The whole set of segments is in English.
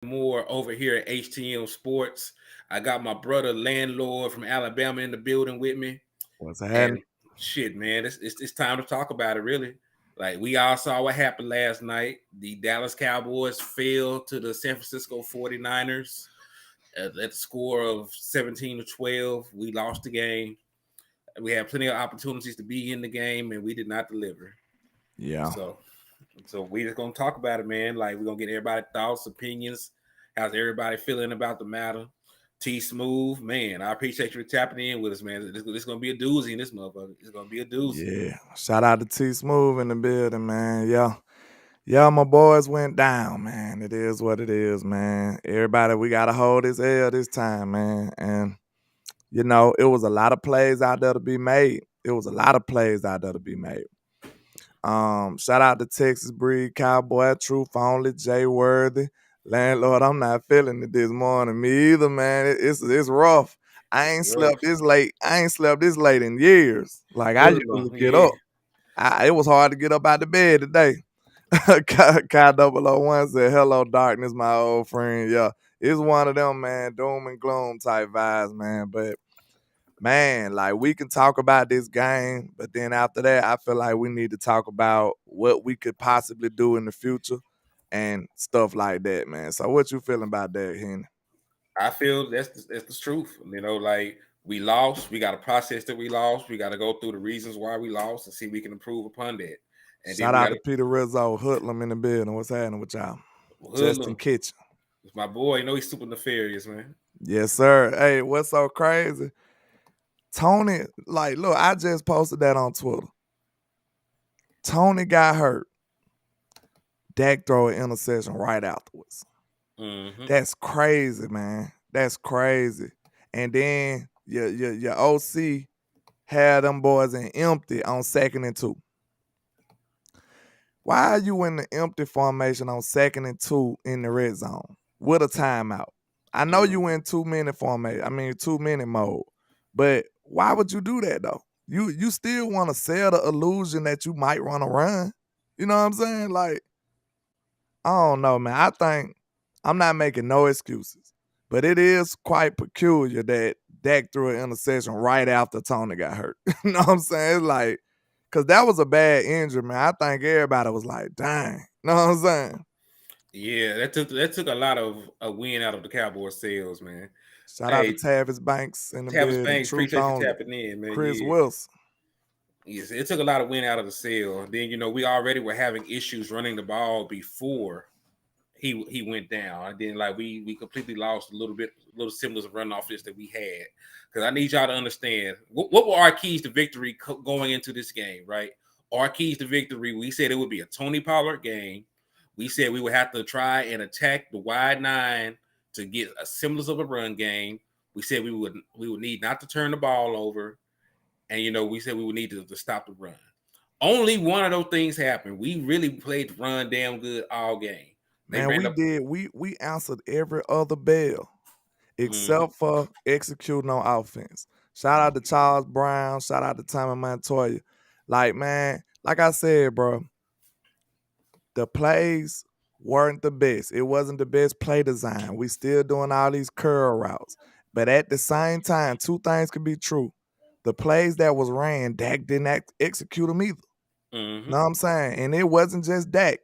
More over here at HTM Sports. I got my brother Landlord from Alabama in the building with me. What's happening? And shit, man, it's time to talk about it, really. Like, we all saw what happened last night. The Dallas Cowboys fell to the San Francisco 49ers at the score of 17-12. We lost the game. We had plenty of opportunities to be in the game, and we did not deliver. Yeah. So we just gonna talk about it, man. Like, we're gonna get everybody's thoughts, opinions. How's everybody feeling about the matter? T Smooth, man, I appreciate you tapping in with us, man. This is gonna be a doozy in this motherfucker. It's gonna be a doozy. Yeah. Shout out to T Smooth in the building, man. Yeah. Yeah, my boys went down, man. It is what it is, man. Everybody, we gotta hold his L this time, man. And it was a lot of plays out there to be made. Shout out to Texas Breed Cowboy, Truth Only, Jay Worthy. Landlord, I'm not feeling it this morning. Me either, man. It's rough. I ain't slept this late. In years. Like, I usually get up. It was hard to get up out of bed today. K001 said, "Hello, darkness, my old friend." Yeah, it's one of them, man. Doom and gloom type vibes, man. But man, like, we can talk about this game, but then after that, I feel like we need to talk about what we could possibly do in the future and stuff like that, man. So what you feeling about that, Henny? I feel that's the truth. Like, we lost. We got to process that we lost. We got to go through the reasons why we lost and see if we can improve upon that. And Shout out to Peter Rizzo, Hoodlum in the building. What's happening with y'all? Justin Kitchen. It's my boy. You know he's super nefarious, man. Yes, sir. Hey, what's so crazy? Tony, like, look, I just posted that on Twitter. Tony got hurt. Dak throw an interception right afterwards. Mm-hmm. That's crazy, man. That's crazy. And then your OC had them boys in empty on 2nd and 2. Why are you in the empty formation on 2nd and 2 in the red zone with a timeout? I know you in 2-minute formation. 2-minute mode. But why would you do that, though? You still want to sell the illusion that you might run a run. You know what I'm saying? Like, I don't know, man. I think I'm not making no excuses, but it is quite peculiar that Dak threw an interception right after Tony got hurt. You know what I'm saying? It's like, because that was a bad injury, man. I think everybody was like, dang. You know what I'm saying? Yeah, that took a lot of a win out of the Cowboys sales, man. Shout out to Tavis Banks in the Tavis Banks, appreciate you tapping in, man. Chris Wilson. Yes, it took a lot of win out of the sale. Then, we already were having issues running the ball before he went down. And then, like, we completely lost a little semblance of run offense that we had. Because I need y'all to understand what were our keys to victory going into this game, right? Our keys to victory, we said it would be a Tony Pollard game. We said we would have to try and attack the wide nine to get a semblance of a run game. We said we would need not to turn the ball over. And, we said we would need to stop the run. Only one of those things happened. We really played the run damn good all game. Man, we did. We answered every other bell except for executing on offense. Shout out to Charles Brown. Shout out to Tommy Montoya. Like, man, like I said, bro, the plays weren't the best. It wasn't the best play design. We still doing all these curl routes. But at the same time, two things could be true. The plays that was ran, Dak didn't execute them either. Know what I'm saying? And it wasn't just Dak.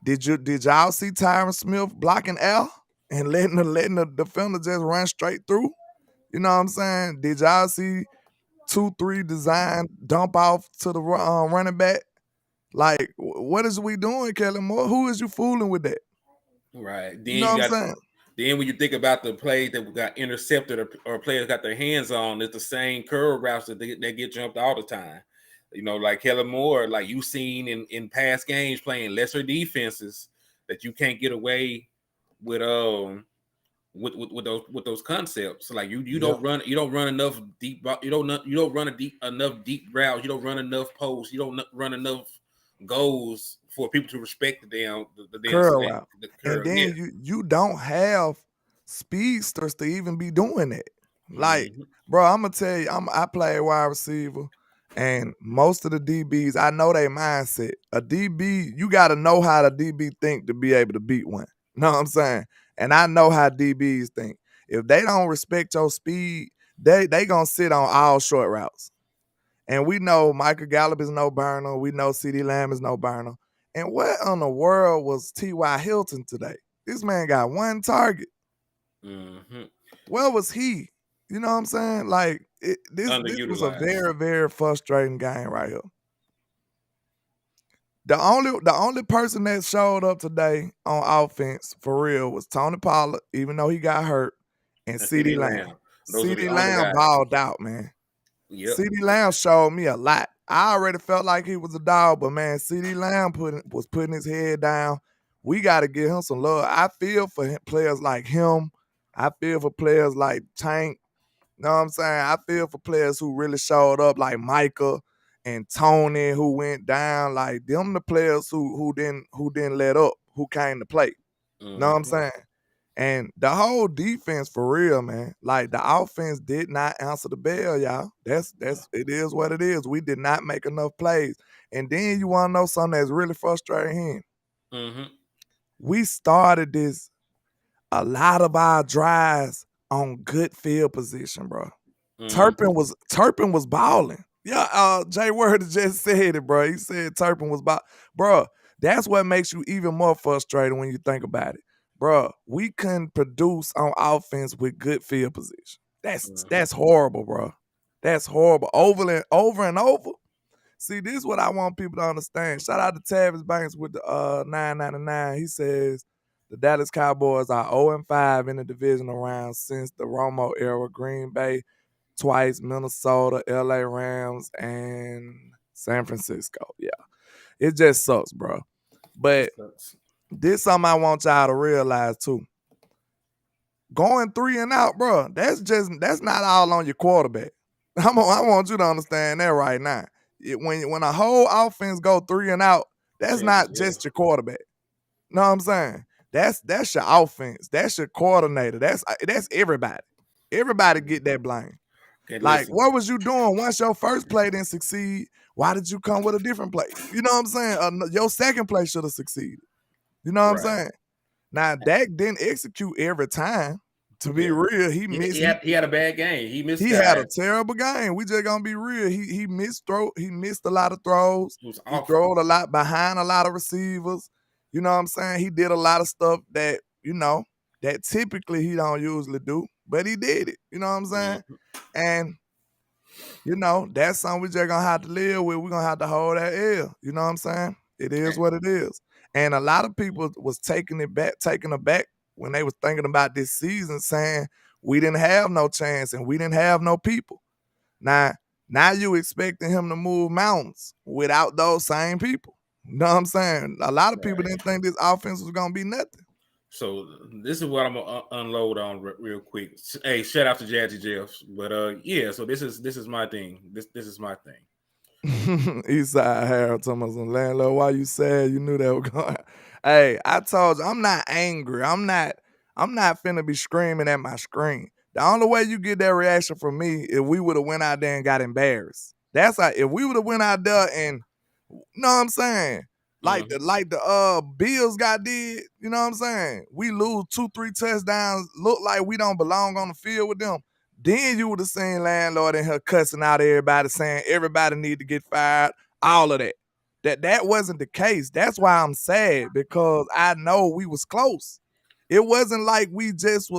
Did y'all see Tyron Smith blocking Al and letting the defender just run straight through? You know what I'm saying? Did y'all see 2-3 design dump off to the running back? Like, what is we doing, Kelly Moore? Who is you fooling with that? Right. Then you know what I'm saying? Then when you think about the plays that got intercepted or players got their hands on, it's the same curve routes that they get jumped all the time. Like Kellen Moore, like you've seen in past games playing lesser defenses, that you can't get away with those concepts. Like you don't run enough deep. You don't run enough deep routes. You don't run enough posts. You don't run enough goals for people to respect the curl route. And then you don't have speedsters to even be doing it. Like, bro, I'm gonna tell you, I play wide receiver, and most of the DBs, I know their mindset. A DB, you got to know how the DB think to be able to beat one. You know what I'm saying? And I know how DBs think. If they don't respect your speed, they gonna sit on all short routes. And we know Michael Gallup is no burner. We know CeeDee Lamb is no burner. And what in the world was T.Y. Hilton today? This man got one target. Mm-hmm. Where was he? You know what I'm saying? Like this was a Underutilized. very, very frustrating game right here. The only person that showed up today on offense for real was Tony Pollard, even though he got hurt, and And CeeDee CeeDee Lamb. Lamb. Those are the CeeDee only Lamb guys. balled out, man. Yep. CeeDee Lamb showed me a lot. I already felt like he was a dog, but man, CeeDee Lamb was putting his head down. We got to give him some love. I feel for players like him. I feel for players like Tank. You know what I'm saying? I feel for players who really showed up, like Micah and Tony, who went down. Like them, the players who didn't let up, who came to play. You know what I'm saying? And the whole defense, for real, man. Like the offense did not answer the bell, y'all. That's it is what it is. We did not make enough plays. And then you want to know something that's really frustrating? We started a lot of our drives on good field position, bro. Turpin was balling. Yeah, Jay Word just said it, bro. He said Turpin was balling. Bro, that's what makes you even more frustrated when you think about it. Bro, we couldn't produce on offense with good field position. That's horrible, bro. That's horrible. Over and over. See, this is what I want people to understand. Shout out to Tavis Banks with the 999. He says the Dallas Cowboys are 0-5 in the divisional round since the Romo era. Green Bay twice, Minnesota, LA Rams, and San Francisco. Yeah. It just sucks, bro. But this something I want y'all to realize too. Going 3 and out, bro, that's not all on your quarterback. I want you to understand that right now. When a whole offense go 3 and out, that's not just your quarterback. You know what I'm saying? That's your offense. That's your coordinator. That's everybody. Everybody get that blame. Like, what was you doing once your first play didn't succeed? Why did you come with a different play? You know what I'm saying? Your second play should have succeeded. You know what I'm saying? Now, Dak didn't execute every time. To be real, he missed. He had a bad game. He missed. He had a terrible game. We just gonna be real. He missed He missed a lot of throws. He threw a lot behind a lot of receivers. You know what I'm saying? He did a lot of stuff that that typically he don't usually do, but he did it. You know what I'm saying? And that's something we just gonna have to live with. We're gonna have to hold that L. You know what I'm saying? It is what it is. And a lot of people was taking aback when they was thinking about this season, saying we didn't have no chance and we didn't have no people. Now you expecting him to move mountains without those same people. You know what I'm saying? A lot of people didn't think this offense was gonna be nothing. So this is what I'm gonna unload on real quick. Hey, shout out to Jazzy Jeffs, but yeah. So this is my thing. This is my thing. Eastside Harold talking about some landlord. Why you sad? You knew that was going. Hey, I told you, I'm not angry. I'm not finna be screaming at my screen. The only way you get that reaction from me if we would have went out there and got embarrassed. That's like if we would have went out there and know what I'm saying? Like the Bills got did, you know what I'm saying? We lose 2-3 touchdowns, look like we don't belong on the field with them. Then you would have seen Landlord and her cussing out everybody, saying everybody need to get fired, all of that. That wasn't the case. That's why I'm sad, because I know we was close. It wasn't like we just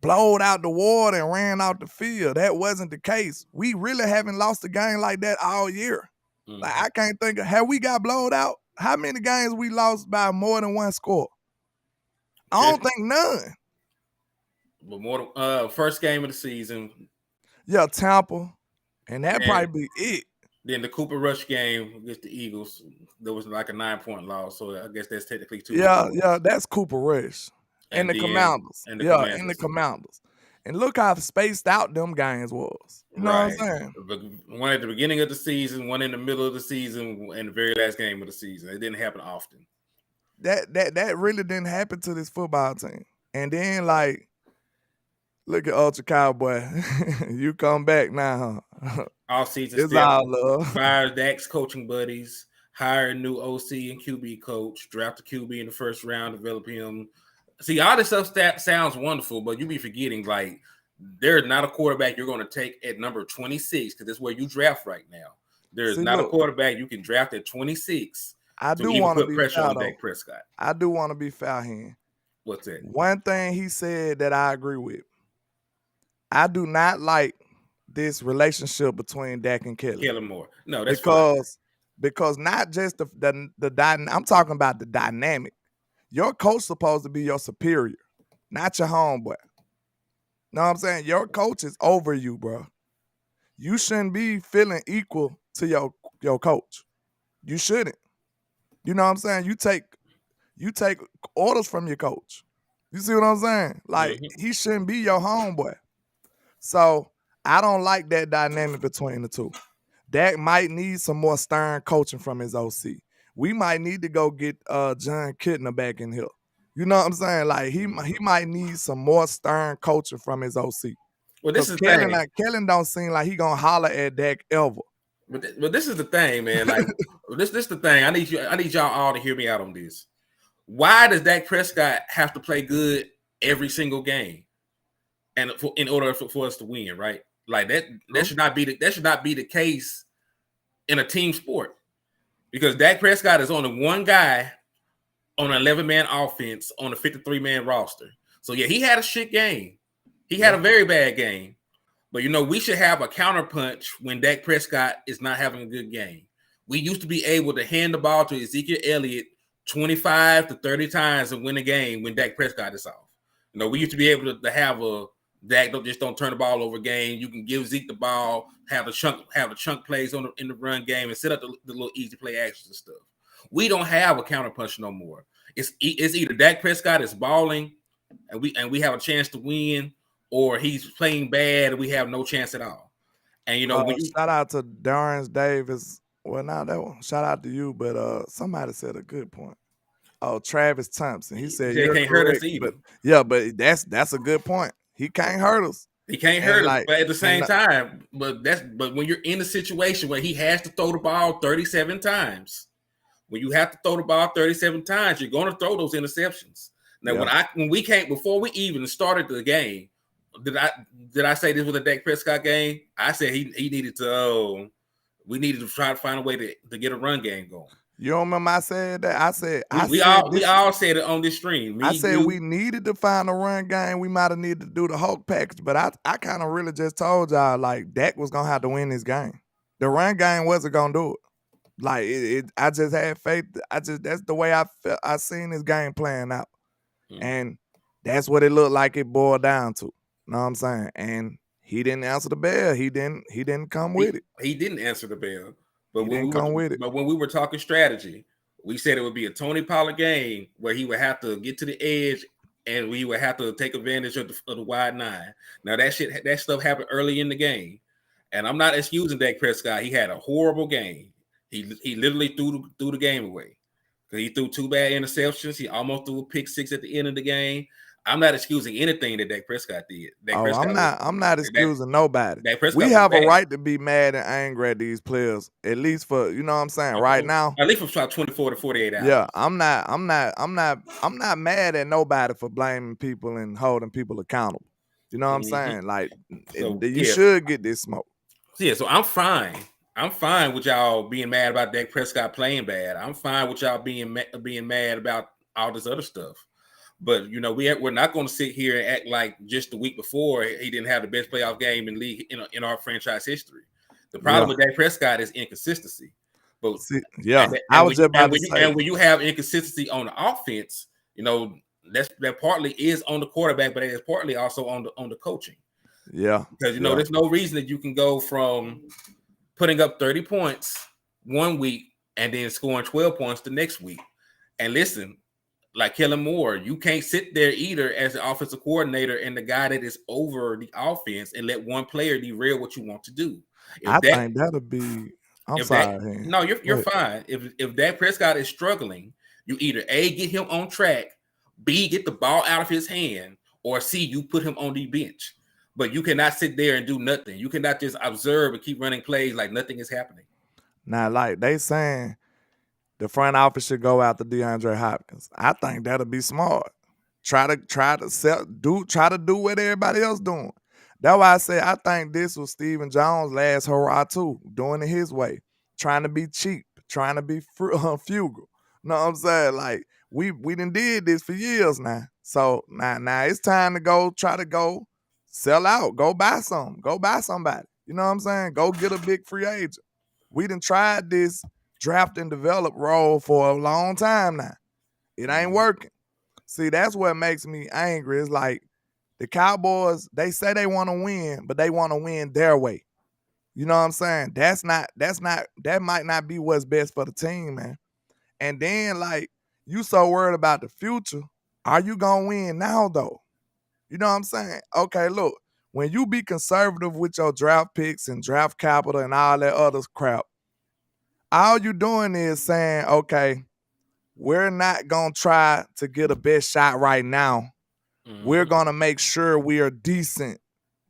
blowed out the water and ran out the field. That wasn't the case. We really haven't lost a game like that all year. Like, I can't think of, have we got blowed out? How many games we lost by more than one score? I don't think none. But more first game of the season. Yeah, Tampa. And that probably be it. Then the Cooper Rush game against the Eagles, there was like a 9-point loss. So I guess that's technically 2. Yeah, that's Cooper Rush. And the Commanders. And the Commanders. And look how spaced out them games was. You know what I'm saying? One at the beginning of the season, one in the middle of the season, and the very last game of the season. It didn't happen often. That really didn't happen to this football team. And then, like, look at Ultra Cowboy. You come back now, huh? All season, it's all love. Fire Dak's coaching buddies, hire a new OC and QB coach, draft a QB in the first round, develop him, See, all this stuff sounds wonderful, but you be forgetting like there's not a quarterback you're going to take at number 26 because that's where you draft right now. There's See, not a look, quarterback you can draft at 26 I to do even want to put be pressure fair on though. Dak Prescott. I do want to be fair here. What's that? One thing he said that I agree with. I do not like this relationship between Dak and Kelly Kellen Moore. No, that's fine. because not just I'm talking about the dynamic. Your coach supposed to be your superior, not your homeboy. Know what I'm saying? Your coach is over you, bro. You shouldn't be feeling equal to your coach. You shouldn't. You know what I'm saying? You take orders from your coach. You see what I'm saying? Like he shouldn't be your homeboy. So I don't like that dynamic between the two. Dak might need some more stern coaching from his OC. We might need to go get John Kitna back in here. You know what I'm saying? Like he might need some more stern coaching from his OC. Well, this Because is the thing. Kellen don't seem like he gonna holler at Dak ever. But this is the thing, man. Like this is the thing. I need y'all all to hear me out on this. Why does Dak Prescott have to play good every single game, and in order for us to win, right? Like that should not be the case in a team sport, because Dak Prescott is only one guy on an 11-man offense on a 53-man roster. So yeah, he had a shit game. He had a very bad game. But, we should have a counterpunch when Dak Prescott is not having a good game. We used to be able to hand the ball to Ezekiel Elliott 25 to 30 times and win a game when Dak Prescott is off. We used to be able to have a Dak don't turn the ball over game. You can give Zeke the ball, have a chunk plays in the run game, and set up the little easy play actions and stuff. We don't have a counterpunch no more. It's either Dak Prescott is balling and we have a chance to win, or he's playing bad and we have no chance at all. And shout out to Darren Davis. Well, now that one, shout out to you, but somebody said a good point. Oh, Travis Thompson. He said they you're can't correct, hurt us either. But that's a good point. He can't hurt us. He can't hurt us, but at the same time, but when you're in a situation where he has to throw the ball 37 times, when you have to throw the ball 37 times, you're going to throw those interceptions. Now, when we came before we even started the game. Did I say this was a Dak Prescott game? I said he needed to. We needed to try to find a way to get a run game going. You don't remember I said that? We all said it on this stream. We needed to find a run game. We might have needed to do the Hulk package, but I kind of really just told y'all like Dak was gonna have to win this game. The run game wasn't gonna do it. Like I just had faith. That's the way I felt. I seen this game playing out, and that's what it looked like. It boiled down to. Know what I'm saying? And he didn't answer the bell. He didn't come with it. He didn't answer the bell. But when we were talking strategy, we said it would be a Tony Pollard game where he would have to get to the edge and we would have to take advantage of the wide nine. Now that stuff happened early in the game. And I'm not excusing Dak Prescott. He had a horrible game. He literally threw the game away. He threw 2 bad interceptions. He almost threw a pick 6 at the end of the game. I'm not excusing anything that Dak Prescott did. I'm not excusing nobody. We have a right to be mad and angry at these players, at least for what I'm saying right now. At least for about 24 to 48 hours. Yeah, I'm not mad at nobody for blaming people and holding people accountable. You know what I'm saying? Like you should get this smoke. Yeah, so I'm fine. I'm fine with y'all being mad about Dak Prescott playing bad. I'm fine with y'all being mad about all this other stuff. But we're not going to sit here and act like just the week before he didn't have the best playoff game in league in our franchise history. The problem with Dak Prescott is inconsistency. But I was just about to say. And when you have inconsistency on the offense, that partly is on the quarterback, but it is partly also on the coaching. Yeah, because there's no reason that you can go from putting up 30 points one week and then scoring 12 points the next week. And listen. Like Kellen Moore, you can't sit there either as the offensive coordinator and the guy that is over the offense and let one player derail what you want to do. I think that'll be. I'm sorry. No, you're fine. If Dak Prescott is struggling, you either A, get him on track, B, get the ball out of his hand, or C, you put him on the bench. But you cannot sit there and do nothing. You cannot just observe and keep running plays like nothing is happening. Now, like they saying. The front office should go after DeAndre Hopkins. I think that'll be smart. Try to do what everybody else doing. That's why I say I think this was Stephen Jones' last hurrah too, doing it his way, trying to be cheap, trying to be frugal. Know what I'm saying? Like we done did this for years now. So now it's time to try to go sell out, go buy somebody. You know what I'm saying? Go get a big free agent. We done tried this draft and develop role for a long time now. It ain't working. See, that's what makes me angry. It's like the Cowboys, they say they want to win, but they want to win their way. You know what I'm saying? That might not be what's best for the team, man. And then, like, you so worried about the future. Are you gonna win now though? You know what I'm saying? Okay, look, when you be conservative with your draft picks and draft capital and all that other crap, all you doing is saying, okay, we're not gonna try to get a best shot right now. We're gonna make sure we are decent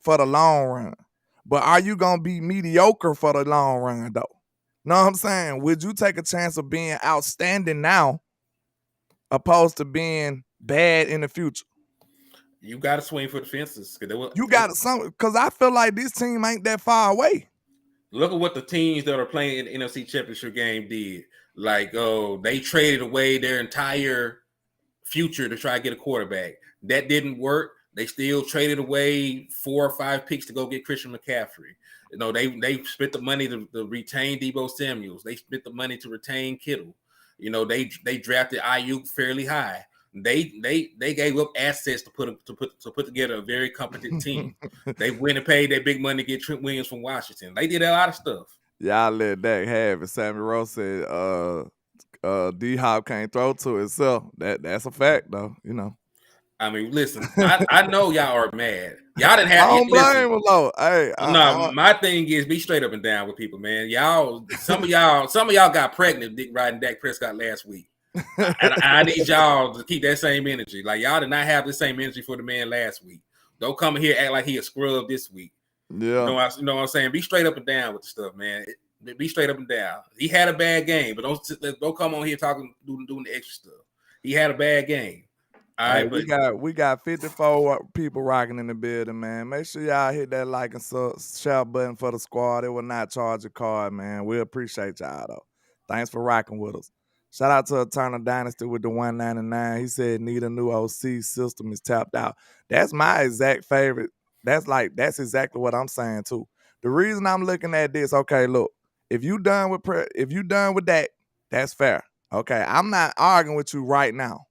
for the long run. But are you gonna be mediocre for the long run though? Know what I'm saying? Would you take a chance of being outstanding now opposed to being bad in the future? You got to swing for the fences. You got some because I feel like this team ain't that far away. Look at what the teams that are playing in the NFC Championship game did. Like, they traded away their entire future to try to get a quarterback. That didn't work. They still traded away 4 or 5 picks to go get Christian McCaffrey. You know, they spent the money to retain Deebo Samuels. They spent the money to retain Kittle. You know, they drafted Ayuk fairly high. They gave up assets to put together a very competent team. They went and paid that big money to get Trent Williams from Washington. They did a lot of stuff. Y'all let Dak have it. Sammy Rose said D-Hop can't throw to himself. That's a fact though, you know. I mean, listen, I know y'all are mad. Y'all didn't have. I don't blame him though. Hey, my thing is be straight up and down with people, man. Some of y'all got pregnant riding Dak Prescott last week. I need y'all to keep that same energy. Like y'all did not have the same energy for the man last week. Don't come in here act like he a scrub this week. Yeah, you know what I'm saying. Be straight up and down with the stuff, man. Be straight up and down. He had a bad game, but don't come on here talking doing the extra stuff. He had a bad game. All right, we got 54 people rocking in the building, man. Make sure y'all hit that like and share button for the squad. It will not charge a card, man. We appreciate y'all though. Thanks for rocking with us. Shout out to Eternal Dynasty with the 199. He said need a new OC, system is tapped out. That's my exact favorite. That's exactly what I'm saying too. The reason I'm looking at this, okay, look, if you done with that, that's fair. Okay, I'm not arguing with you right now.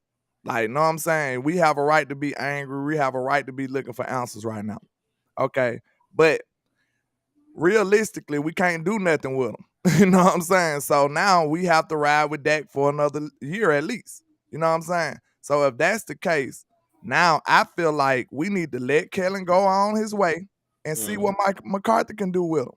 Like, know what I'm saying? We have a right to be angry. We have a right to be looking for answers right now. Okay. But realistically, we can't do nothing with them. You know what I'm saying? So now we have to ride with Dak for another year at least. You know what I'm saying? So if that's the case, now I feel like we need to let Kellen go on his way and see what Mike McCarthy can do with him.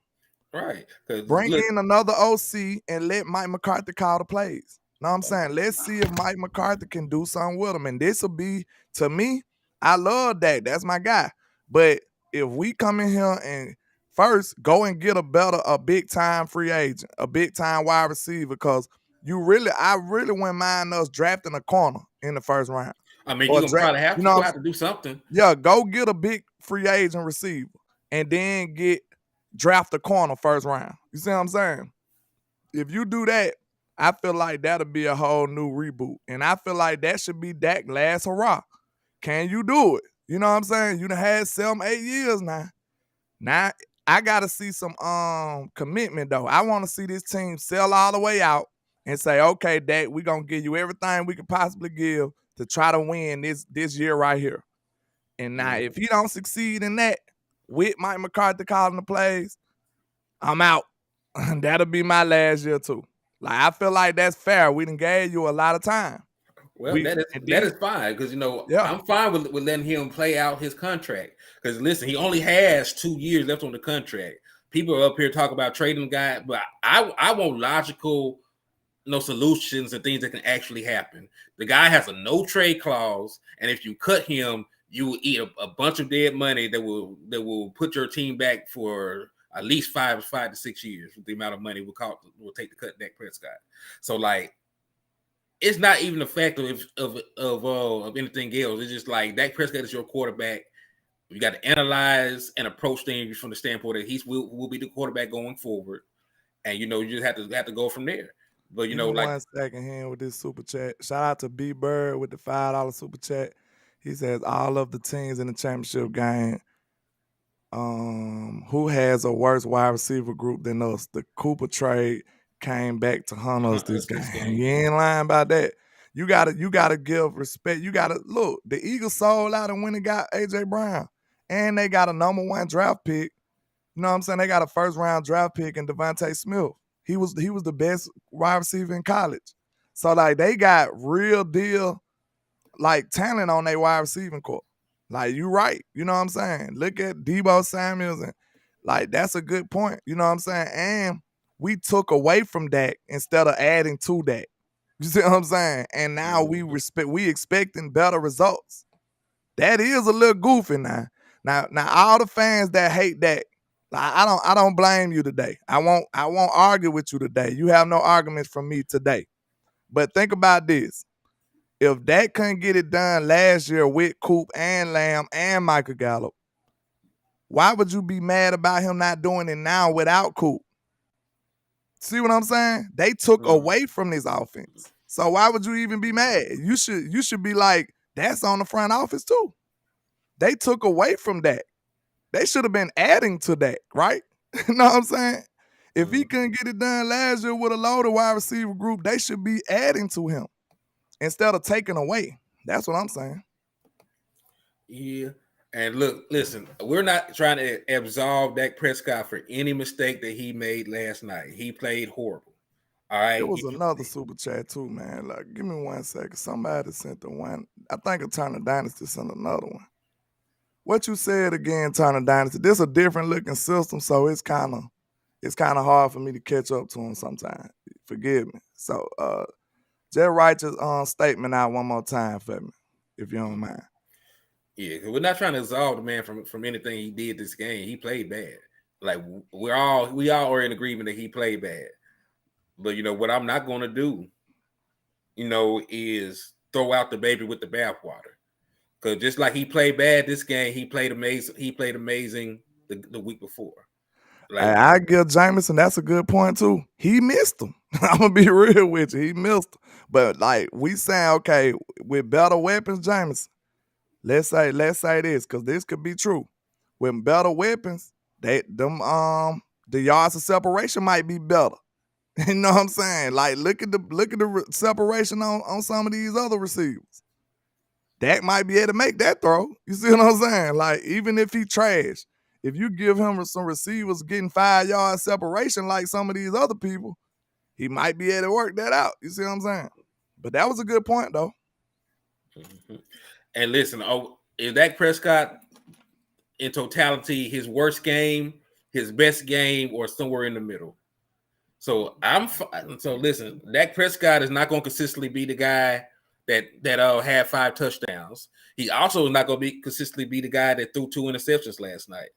Right. Bring in another OC and let Mike McCarthy call the plays. Know what I'm saying? Let's see if Mike McCarthy can do something with him. And this will be, to me, I love Dak. That's my guy. But if we come in here and first go and get a big-time free agent, a big-time wide receiver, because I really wouldn't mind us drafting a corner in the first round. I mean, you're going to probably have to do something. Yeah, go get a big free agent receiver and then draft a corner first round. You see what I'm saying? If you do that, I feel like that'll be a whole new reboot. And I feel like that should be Dak's last hurrah. Can you do it? You know what I'm saying? You done had 7-8 years now. Now, I got to see some commitment, though. I want to see this team sell all the way out and say, okay, Dak, we're going to give you everything we could possibly give to try to win this year right here. And now, if he don't succeed in that, with Mike McCarthy calling the plays, I'm out. That'll be my last year, too. Like, I feel like that's fair. We done gave you a lot of time. Well, that is fine because, I'm fine with letting him play out his contract. Because, listen, he only has 2 years left on the contract. People are up here talking about trading the guy, but I want logical solutions and things that can actually happen. The guy has a no-trade clause, and if you cut him, you will eat a bunch of dead money that will put your team back for at least 5 to 6 years with the amount of money will take to cut Dak Prescott. So, like, it's not even the fact of anything else. It's just like Dak Prescott is your quarterback. You got to analyze and approach things from the standpoint that he will be the quarterback going forward, and you just have to go from there. But Give me like 1 second here with this super chat. Shout out to B Bird with the $5 super chat. He says all of the teams in the championship game. Who has a worse wide receiver group than us? The Cooper trade came back to hunt us this game. You ain't lying about that. You gotta give respect. You gotta look. The Eagles sold out and went and got AJ Brown, and they got a #1 draft pick. You know what I'm saying? They got a first-round draft pick in Devontae Smith. He was the best wide receiver in college. So like they got real deal like talent on their wide receiving corps. Like you right. You know what I'm saying? Look at Deebo Samuels and like that's a good point. You know what I'm saying? And we took away from Dak instead of adding to Dak. You see what I'm saying? And now we expecting better results. That is a little goofy now. Now all the fans that hate Dak, like, I don't blame you today. I won't argue with you today. You have no arguments from me today. But think about this. If Dak couldn't get it done last year with Coop and Lamb and Michael Gallup, why would you be mad about him not doing it now without Coop? See what I'm saying? They took away from this offense. So why would you even be mad? You should be like, that's on the front office too. They took away from that. They should have been adding to that, right? You know what I'm saying? If he couldn't get it done last year with a loaded wide receiver group, they should be adding to him instead of taking away. That's what I'm saying. Yeah. And listen, we're not trying to absolve Dak Prescott for any mistake that he made last night. He played horrible. All right. It was another super chat too, man. Like, give me 1 second. Somebody sent the one. I think Eternal Dynasty sent another one. What you said again, Eternal Dynasty? This a different looking system, so it's kind of hard for me to catch up to him sometimes. Forgive me. So just write your statement out one more time for me, if you don't mind. Yeah, we're not trying to absolve the man from anything he did this game. He played bad. Like we all are in agreement that he played bad. But what I'm not going to do, is throw out the baby with the bathwater. Because just like he played bad this game, he played amazing. He played amazing the week before. Like, I give Jameson, that's a good point too. He missed him. I'm gonna be real with you. He missed him. But like we saying, okay, with better weapons, Jameson. Let's say this, because this could be true. With better weapons, the yards of separation might be better. You know what I'm saying? Like look at the separation on some of these other receivers. Dak might be able to make that throw. You see what I'm saying? Like even if he trash, if you give him some receivers getting 5 yards separation like some of these other people, he might be able to work that out. You see what I'm saying? But that was a good point though. Mm-hmm. And listen, is Dak Prescott in totality his worst game, his best game, or somewhere in the middle? So listen, Dak Prescott is not going to consistently be the guy that had 5 touchdowns. He also is not going to consistently be the guy that threw 2 interceptions last night.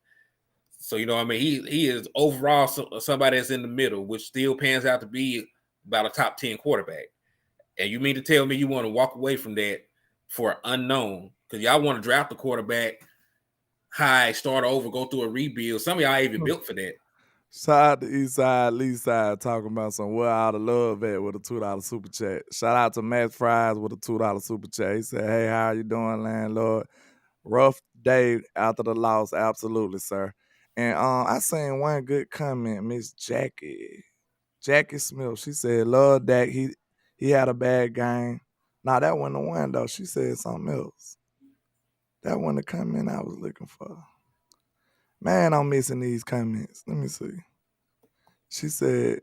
So what I mean, he is overall somebody that's in the middle, which still pans out to be about a top 10 quarterback. And you mean to tell me you want to walk away from that for an unknown? Because y'all want to draft a quarterback high, start over, go through a rebuild. Some of y'all even built for that. Shout out to East Side, Lee Side, talking about some well out of love at with a $2 super chat. Shout out to Matt Fries with a $2 super chat. He said, "Hey, how you doing, landlord? Rough day after the loss, absolutely, sir." And I seen one good comment, Miss Jackie Smith. She said, "Love Dak. He had a bad game." Nah, that wasn't the one though. She said something else. That wasn't the comment I was looking for. Man, I'm missing these comments. Let me see. She said,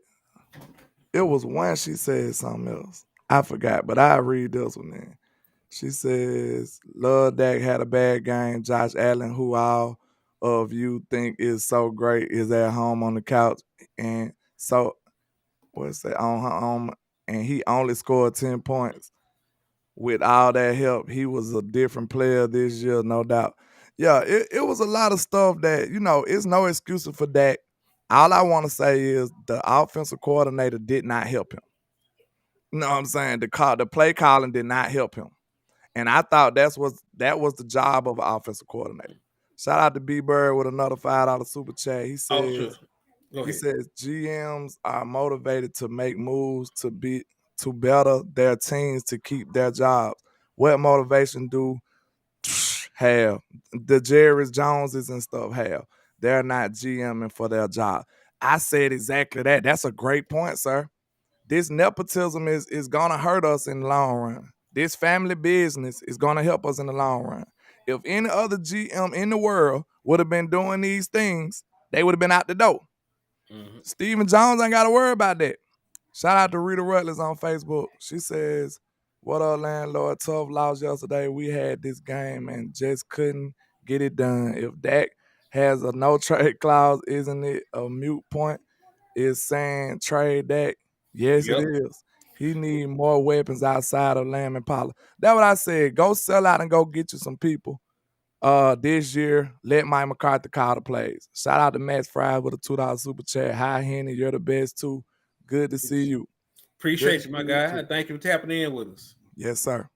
it was one, she said something else. I forgot, but I'll read this one then. She says, "Love Dak had a bad game. Josh Allen, who all of you think is so great, is at home on the couch. And so, what's that? And he only scored 10 points. With all that help, he was a different player this year, no doubt." Yeah, it was a lot of stuff that, it's no excuse for Dak. All I want to say is the offensive coordinator did not help him. You know what I'm saying? The play calling did not help him. And I thought that was the job of an offensive coordinator. Shout out to B Bird with another $5 super chat. He Oh, sure. says Go ahead. GMs are motivated to make moves to better their teams to keep their jobs. What motivation do have the Jerry Joneses and stuff have? They're not GMing for their job. I said exactly that. That's a great point, sir. This nepotism is gonna hurt us in the long run. This family business is gonna help us in the long run. If any other GM in the world would have been doing these things, they would have been out the door. Mm-hmm. Stephen Jones ain't got to worry about that. Shout out to Rita Rutledge on Facebook. She says, "What up, landlord? Tough loss yesterday. We had this game and just couldn't get it done. If Dak has a no trade clause, isn't it a mute point? Is saying trade Dak? Yes, it Yep. is. He need more weapons outside of Lamb and Pollard. That's what I said. Go sell out and go get you some people. This year, let Mike McCarthy call the plays. Shout out to Max Fry with a $2 super chat. Hi, Henny. You're the best too. Good to see you. Good Appreciate to you, my see you guy. too. Thank you for tapping in with us. Yes, sir.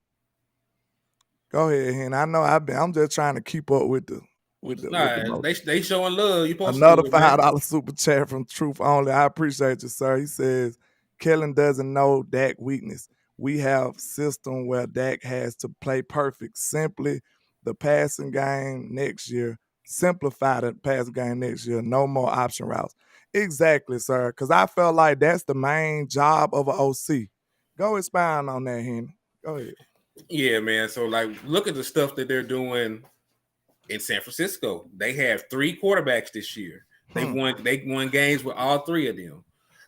Go ahead, Henny. I know I'm just trying to keep up with the Nah, motion. they showing love. You supposed to Another do it, man. $5 super chat from Truth Only. I appreciate you, sir. He says, Kellen doesn't know Dak weakness. We have system where Dak has to play perfect. Simply the passing game next year. Simplify the passing game next year. No more option routes. Exactly, sir. Because I felt like that's the main job of an OC. Go expound on that, Henny. Go ahead. Yeah, man. So like, look at the stuff that they're doing in San Francisco. They have 3 quarterbacks this year. They won games with all 3 of them.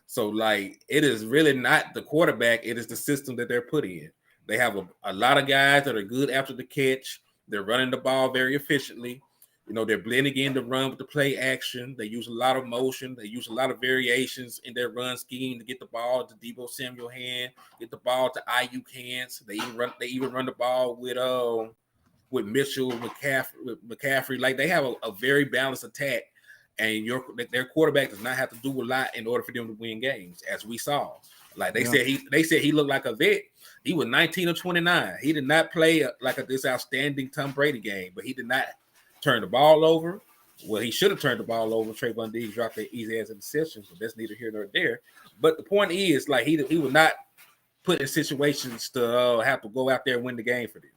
So like, it is really not the quarterback, it is the system that they're put in. They have a lot of guys that are good after the catch. They're running the ball very efficiently. You know, they're blending in the run with the play action. They use a lot of motion. They use a lot of variations in their run scheme to get the ball to Deebo Samuel hand, get the ball to Ayuk hands. They even run the ball with Mitchell, McCaffrey. Like, they have a very balanced attack, and their quarterback does not have to do a lot in order for them to win games, as we saw. Like they said he looked like a vet. He was 19 or 29. He did not play this outstanding Tom Brady game, but he did not turn the ball over. Well, he should have turned the ball over. Trayvon Diggs dropped that easy ass interception, but that's neither here nor there. But the point is, like, he was not put in situations to have to go out there and win the game for them.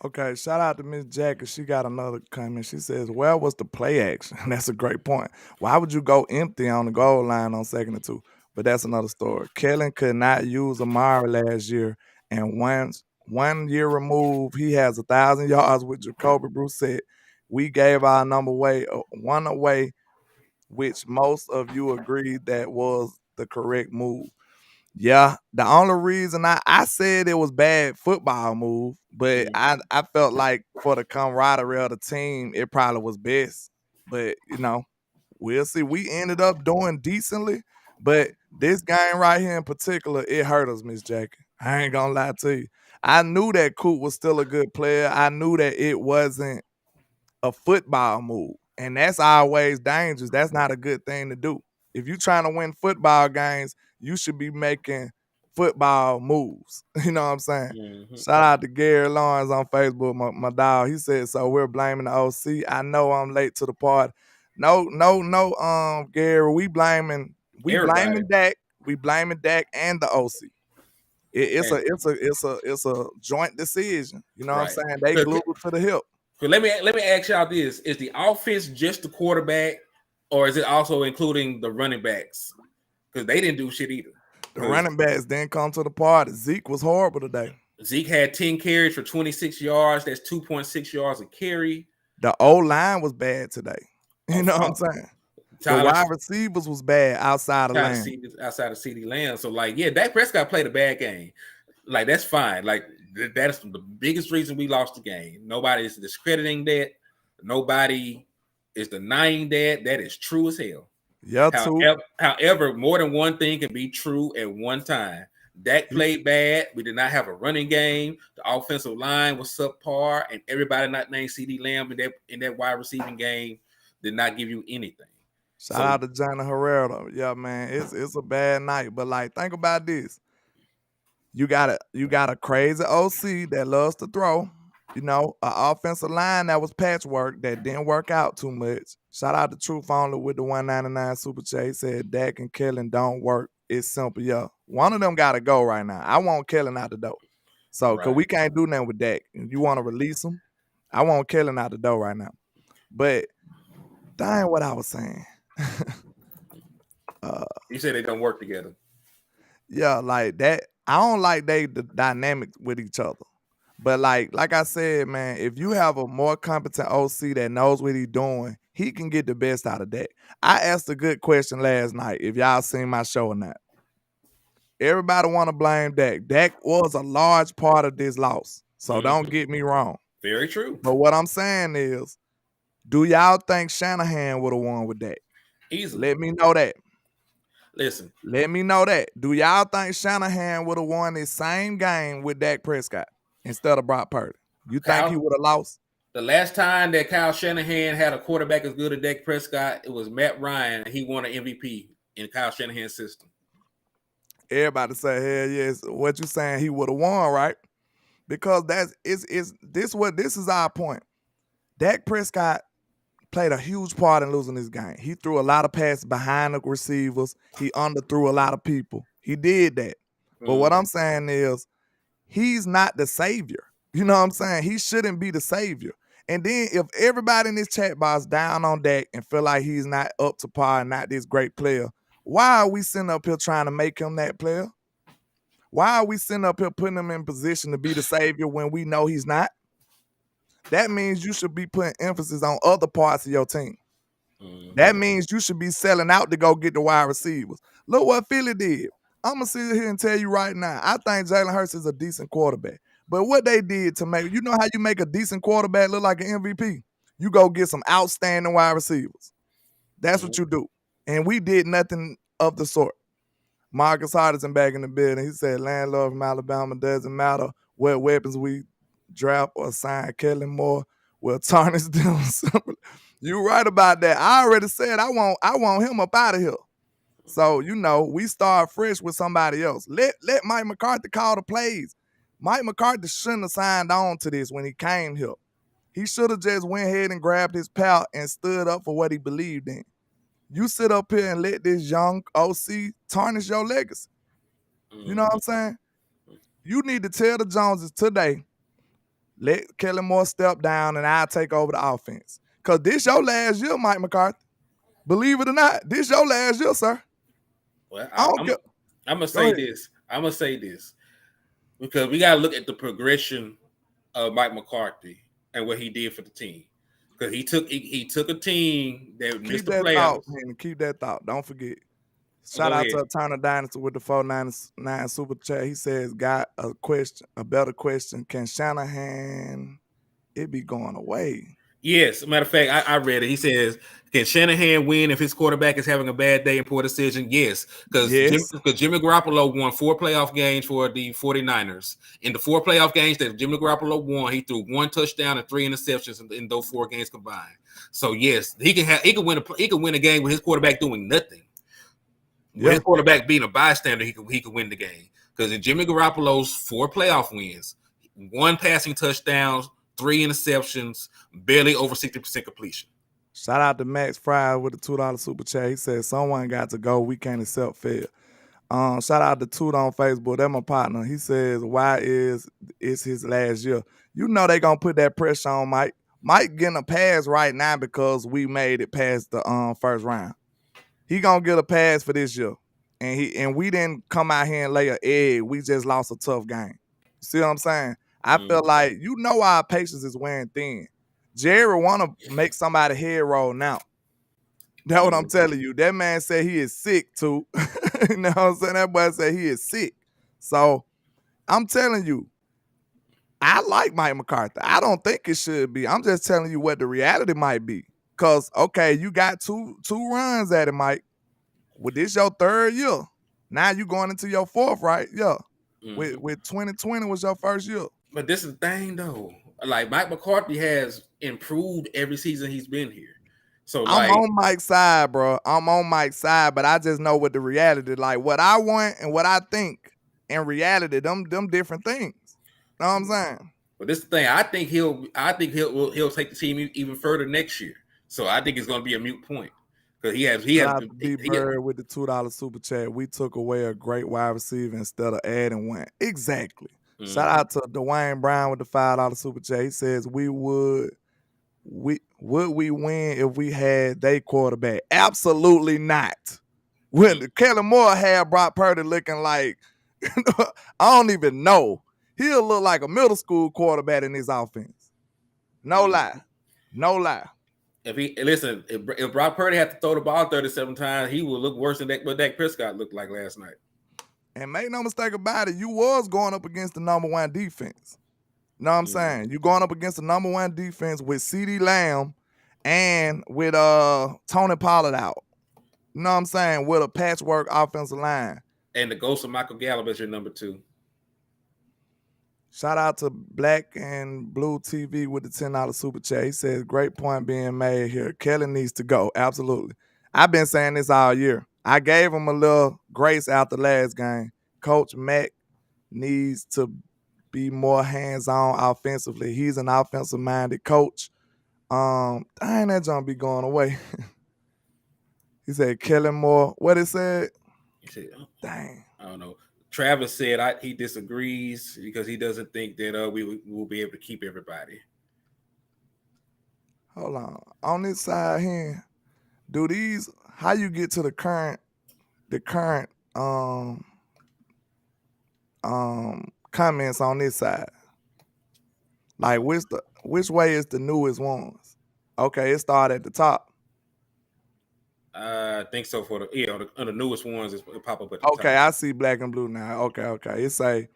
Okay, shout out to Miss Jack, 'cause she got another comment. She says, where was the play action? That's a great point. Why would you go empty on the goal line on 2nd and 2? But that's another story. Kellen could not use Amari last year, and once 1 year removed, he has 1,000 yards with Jacoby Brissett. We gave our one away, which most of you agreed that was the correct move. Yeah, the only reason I said it was bad football move, but I felt like for the camaraderie of the team, it probably was best. But we'll see. We ended up doing decently, but this game right here in particular, it hurt us, Miss Jackie. I ain't gonna lie to you. I knew that Coop was still a good player. I knew that it wasn't a football move, and that's always dangerous. That's not a good thing to do. If you're trying to win football games, you should be making football moves. You know what I'm saying? Mm-hmm. Shout out to Gary Lawrence on Facebook, my dog. He said, so we're blaming the OC. I know I'm late to the party. No, Gary, we blaming Everybody. Dak. We blaming Dak and the OC. It's a joint decision. You know what I'm Right. saying? They glued to the hip. Let me ask y'all this: is the offense just the quarterback, or is it also including the running backs? Because they didn't do shit either. The running backs didn't come to the party. Zeke was horrible today. Zeke had 10 carries for 26 yards. That's 2.6 yards a carry. The O-line was bad today. You know what I'm saying? The wide receivers was bad outside of Lamb. Outside of CeeDee Lamb. So, like, yeah, Dak Prescott played a bad game. Like, that's fine. Like, that's the biggest reason we lost the game. Nobody is discrediting that. Nobody is denying that. That is true as hell. Yeah, however, more than one thing can be true at one time. Dak played bad. We did not have a running game. The offensive line was subpar, and everybody not named CeeDee Lamb in that wide receiving game did not give you anything. Shout out to Johnny Herrera. Yeah, man, it's a bad night. But, like, think about this. You got a crazy OC that loves to throw. You know, an offensive line that was patchwork that didn't work out too much. Shout out to Truth Only with the 199 Super Chat. He said Dak and Kellen don't work. It's simple, yeah. One of them got to go right now. I want Kellen out the door. So, because we Right. can't do nothing with Dak. If you want to release him, I want Kellen out the door right now. But, dang what I was saying. You said they don't work together. Yeah, like that. I don't like the dynamic with each other. But like I said, man, if you have a more competent OC that knows what he's doing, he can get the best out of that. I asked a good question last night. If y'all seen my show or not, everybody want to blame Dak. Dak was a large part of this loss. So don't get me wrong. Very true. But what I'm saying is, do y'all think Shanahan would have won with Dak? Easily. Let me know that. Listen. Let me know that. Do y'all think Shanahan would have won this same game with Dak Prescott instead of Brock Purdy? You think he would have lost? The last time that Kyle Shanahan had a quarterback as good as Dak Prescott, it was Matt Ryan, and he won an MVP in Kyle Shanahan's system. Everybody say, hell yes. What you saying he would have won, right? Because this is our point. Dak Prescott played a huge part in losing this game. He threw a lot of passes behind the receivers. He underthrew a lot of people. He did that. But what I'm saying is, he's not the savior. You know what I'm saying? He shouldn't be the savior. And then if everybody in this chat box down on Dak and feel like he's not up to par and not this great player, why are we sitting up here trying to make him that player? Why are we sitting up here putting him in position to be the savior when we know he's not? That means you should be putting emphasis on other parts of your team. That means you should be selling out to go get the wide receivers. Look what Philly did. I'm going to sit here and tell you right now, I think Jalen Hurts is a decent quarterback. But what they did to make, you know how you make a decent quarterback look like an MVP? You go get some outstanding wide receivers. That's what you do. And we did nothing of the sort. Marcus Hardison back in the building. He said, Landlord from Alabama, doesn't matter what weapons we draft or sign, Hennythemoor will tarnish them. You right about that. I already said I want him up out of here. So, you know, we start fresh with somebody else. Let Mike McCarthy call the plays. Mike McCarthy shouldn't have signed on to this when he came here. He should have just went ahead and grabbed his pal and stood up for what he believed in. You sit up here and let this young OC tarnish your legacy. You know what I'm saying? You need to tell the Joneses today, let Kellen Moore step down and I'll take over the offense. Because this your last year, Mike McCarthy. Believe it or not, this your last year, sir. Well, I'm going to say this. I'm going to say this. Because we got to look at the progression of Mike McCarthy and what he did for the team. Because he took a team that missed the playoffs. Keep that thought. Don't forget. Shout out to Turner Dynasty with the 499 Super Chat. He says, got a better question. Can Shanahan, it be going away? Yes, matter of fact, I read it. He says, can Shanahan win if his quarterback is having a bad day and poor decision? Yes, because Jimmy Garoppolo won 4 playoff games for the 49ers. In the 4 playoff games that Jimmy Garoppolo won, he threw 1 touchdown and 3 interceptions in those 4 games combined. So yes, he can win a game with his quarterback doing nothing. With his quarterback being a bystander, he could win the game. Because in Jimmy Garoppolo's 4 playoff wins, 1 passing touchdown, 3 interceptions, barely over 60% completion. Shout out to Max Fry with the $2 Super Chat. He said, someone got to go. We can't accept fail. Shout out to Toot on Facebook. That's my partner. He says, why is his last year? You know they going to put that pressure on Mike. Mike getting a pass right now because we made it past the first round. He going to get a pass for this year. And we didn't come out here and lay an egg. We just lost a tough game. See what I'm saying? I feel like, you know, our patience is wearing thin. Jerry want to make somebody head roll now. That's what I'm telling you. That man said he is sick too. You know what I'm saying? That boy said he is sick. So I'm telling you, I like Mike McCarthy. I don't think it should be. I'm just telling you what the reality might be. Because, okay, you got two runs at it, Mike. Well, this your 3rd year. Now you going into your 4th, right? Yeah. With 2020 was your 1st year. But this is the thing, though. Like, Mike McCarthy has improved every season he's been here. So I'm on Mike's side, bro. I'm on Mike's side, but I just know what the reality, like what I want and what I think in reality, them different things. Know what I'm saying? But this is the thing. I think he'll take the team even further next year. So I think it's going to be a mute point because he has Shout out to B Bird with the $2 super chat. We took away a great wide receiver instead of adding one. Exactly. Mm-hmm. Shout out to Dwayne Brown with the $5 super chat. He says would we win if we had their quarterback? Absolutely not. When Kellen Moore had Brock Purdy looking like I don't even know. He'll look like a middle school quarterback in his offense. No lie. No lie. If Brock Purdy had to throw the ball 37 times, he would look worse than what Dak Prescott looked like last night. And make no mistake about it, you was going up against the number one defense. You know what I'm saying? You going up against the number one defense with CeeDee Lamb and with Tony Pollard out. You know what I'm saying? With a patchwork offensive line. And the ghost of Michael Gallup as your number 2. Shout out to Black and Blue TV with the $10 super chat. He says, great point being made here. Kelly needs to go. Absolutely. I've been saying this all year. I gave him a little grace after last game. Coach Mack needs to be more hands-on offensively. He's an offensive-minded coach. Dang, that jump be going away. He said, Kellen Moore. What it said? He said, dang. I don't know. Travis said he disagrees because he doesn't think that we will be able to keep everybody. Hold on. On this side here, how you get to the current comments on this side? Like which way is the newest ones? Okay, it started at the top. I think so. For the newest ones, it pop up at the top. Okay, I see Black and Blue now. Okay. It say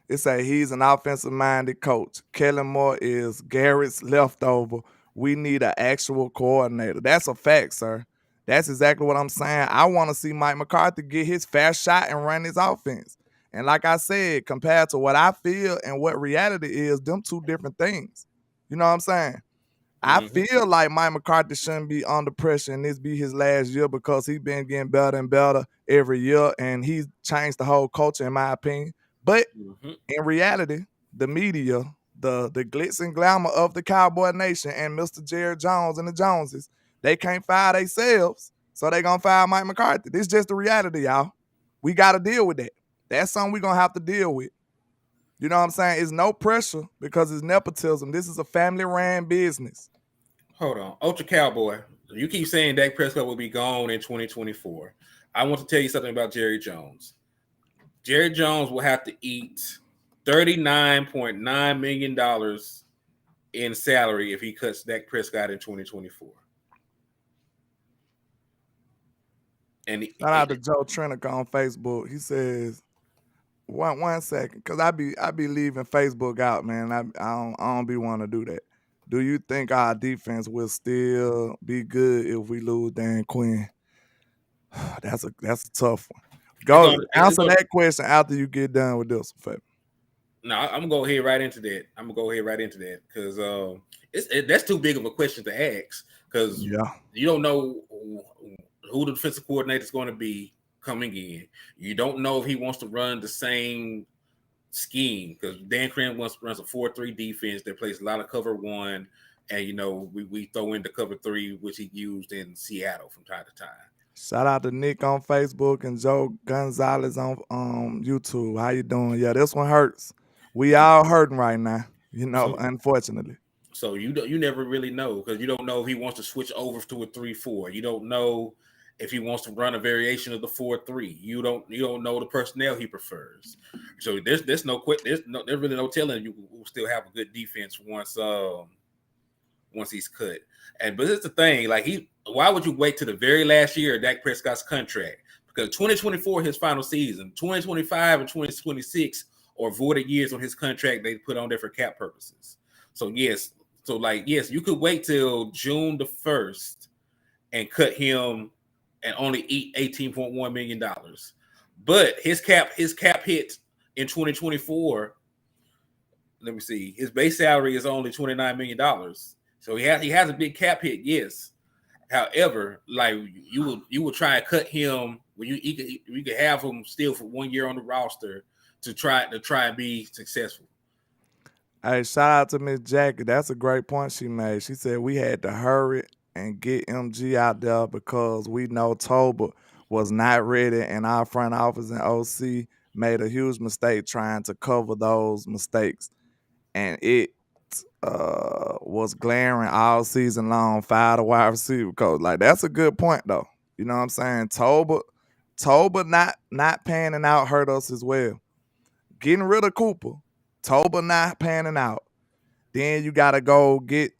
he's an offensive-minded coach. Kellen Moore is Garrett's leftover. We need an actual coordinator. That's a fact, sir. That's exactly what I'm saying. I want to see Mike McCarthy get his fair shot and run his offense. And like I said, compared to what I feel and what reality is, them two different things. You know what I'm saying? I feel like Mike McCarthy shouldn't be under pressure and this be his last year because he's been getting better and better every year and he's changed the whole culture, in my opinion. But in reality, the media, the glitz and glamour of the Cowboy Nation and Mr. Jerry Jones and the Joneses, they can't fire themselves, so they gonna fire Mike McCarthy. This is just the reality, y'all. We got to deal with that. That's something we're going to have to deal with. You know what I'm saying? It's no pressure because it's nepotism. This is a family-ran business. Hold on. Ultra Cowboy, you keep saying Dak Prescott will be gone in 2024. I want to tell you something about Jerry Jones. Jerry Jones will have to eat $39.9 million in salary if he cuts Dak Prescott in 2024. And shout out to Joe Trinick on Facebook. He says, one second, because I be leaving Facebook out, man. I don't be want to do that. Do you think our defense will still be good if we lose Dan Quinn? That's a tough one. Answer that question after you get done with this one, Fabi. No, I'm gonna go ahead right into that. Because that's too big of a question to ask. Because you don't know who the defensive coordinator is going to be coming in. You don't know if he wants to run the same scheme because Dan Quinn runs a 4-3 defense that plays a lot of cover one, and we throw in the cover 3, which he used in Seattle from time to time. Shout out to Nick on Facebook and Joe Gonzalez on YouTube. How you doing? Yeah, this one hurts. We all hurting right now, unfortunately. So you never really know because you don't know if he wants to switch over to a 3-4. You don't know if he wants to run a variation of the 4-3. You don't know the personnel he prefers. So there's really no telling you will still have a good defense once he's cut. But it's the thing, why would you wait to the very last year of Dak Prescott's contract? Because 2024 his final season, 2025 and 2026 are voided years on his contract they put on there for cap purposes. So yes, you could wait till June the 1st and cut him and only eat $18.1 million. But his cap hit in 2024. Let me see. His base salary is only $29 million. So he has a big cap hit, yes. However, you will try and cut him when you could have him still for 1 year on the roster to try and be successful. Hey, shout out to Miss Jackie. That's a great point she made. She said we had to hurry and get MG out there because we know Toba was not ready, and our front office and OC made a huge mistake trying to cover those mistakes. And it was glaring all season long. Fire the wide receiver coach. Like, that's a good point though. You know what I'm saying? Toba not panning out hurt us as well. Getting rid of Cooper, Toba not panning out. Then you gotta go get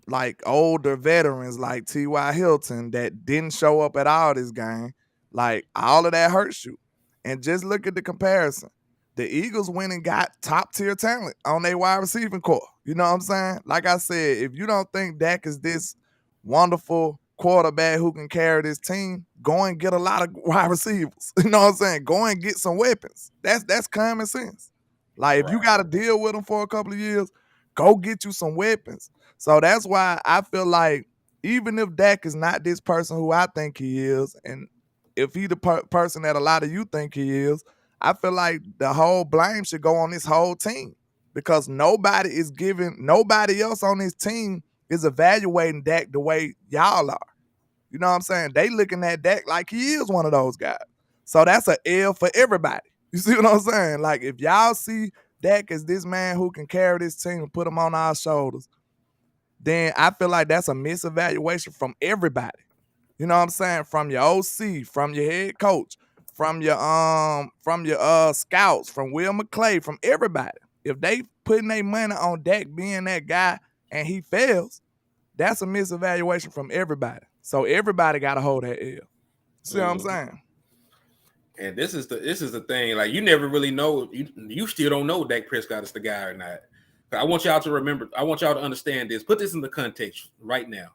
like older veterans like T.Y. Hilton that didn't show up at all this game. Like, all of that hurts you. And just look at the comparison. The Eagles went and got top tier talent on their wide receiving core. You know what I'm saying? Like I said, if you don't think Dak is this wonderful quarterback who can carry this team, go and get a lot of wide receivers. You know what I'm saying? Go and get some weapons. That's common sense. Like, if you got to deal with them for a couple of years, go get you some weapons. So that's why I feel like even if Dak is not this person who I think he is, and if he the person that a lot of you think he is, I feel like the whole blame should go on this whole team because nobody else on this team is evaluating Dak the way y'all are. You know what I'm saying? They looking at Dak like he is one of those guys. So that's an L for everybody. You see what I'm saying? Like, if y'all see Dak as this man who can carry this team and put him on our shoulders, then I feel like that's a misevaluation from everybody. You know what I'm saying? From your OC, from your head coach, from your scouts, from Will McClay, from everybody. If they putting their money on Dak being that guy and he fails, that's a misevaluation from everybody. So everybody got to hold that L. See what I'm saying? And this is the thing. Like, you never really know. You still don't know Dak Prescott is the guy or not. I want y'all to remember. I want y'all to understand this. Put this in the context right now.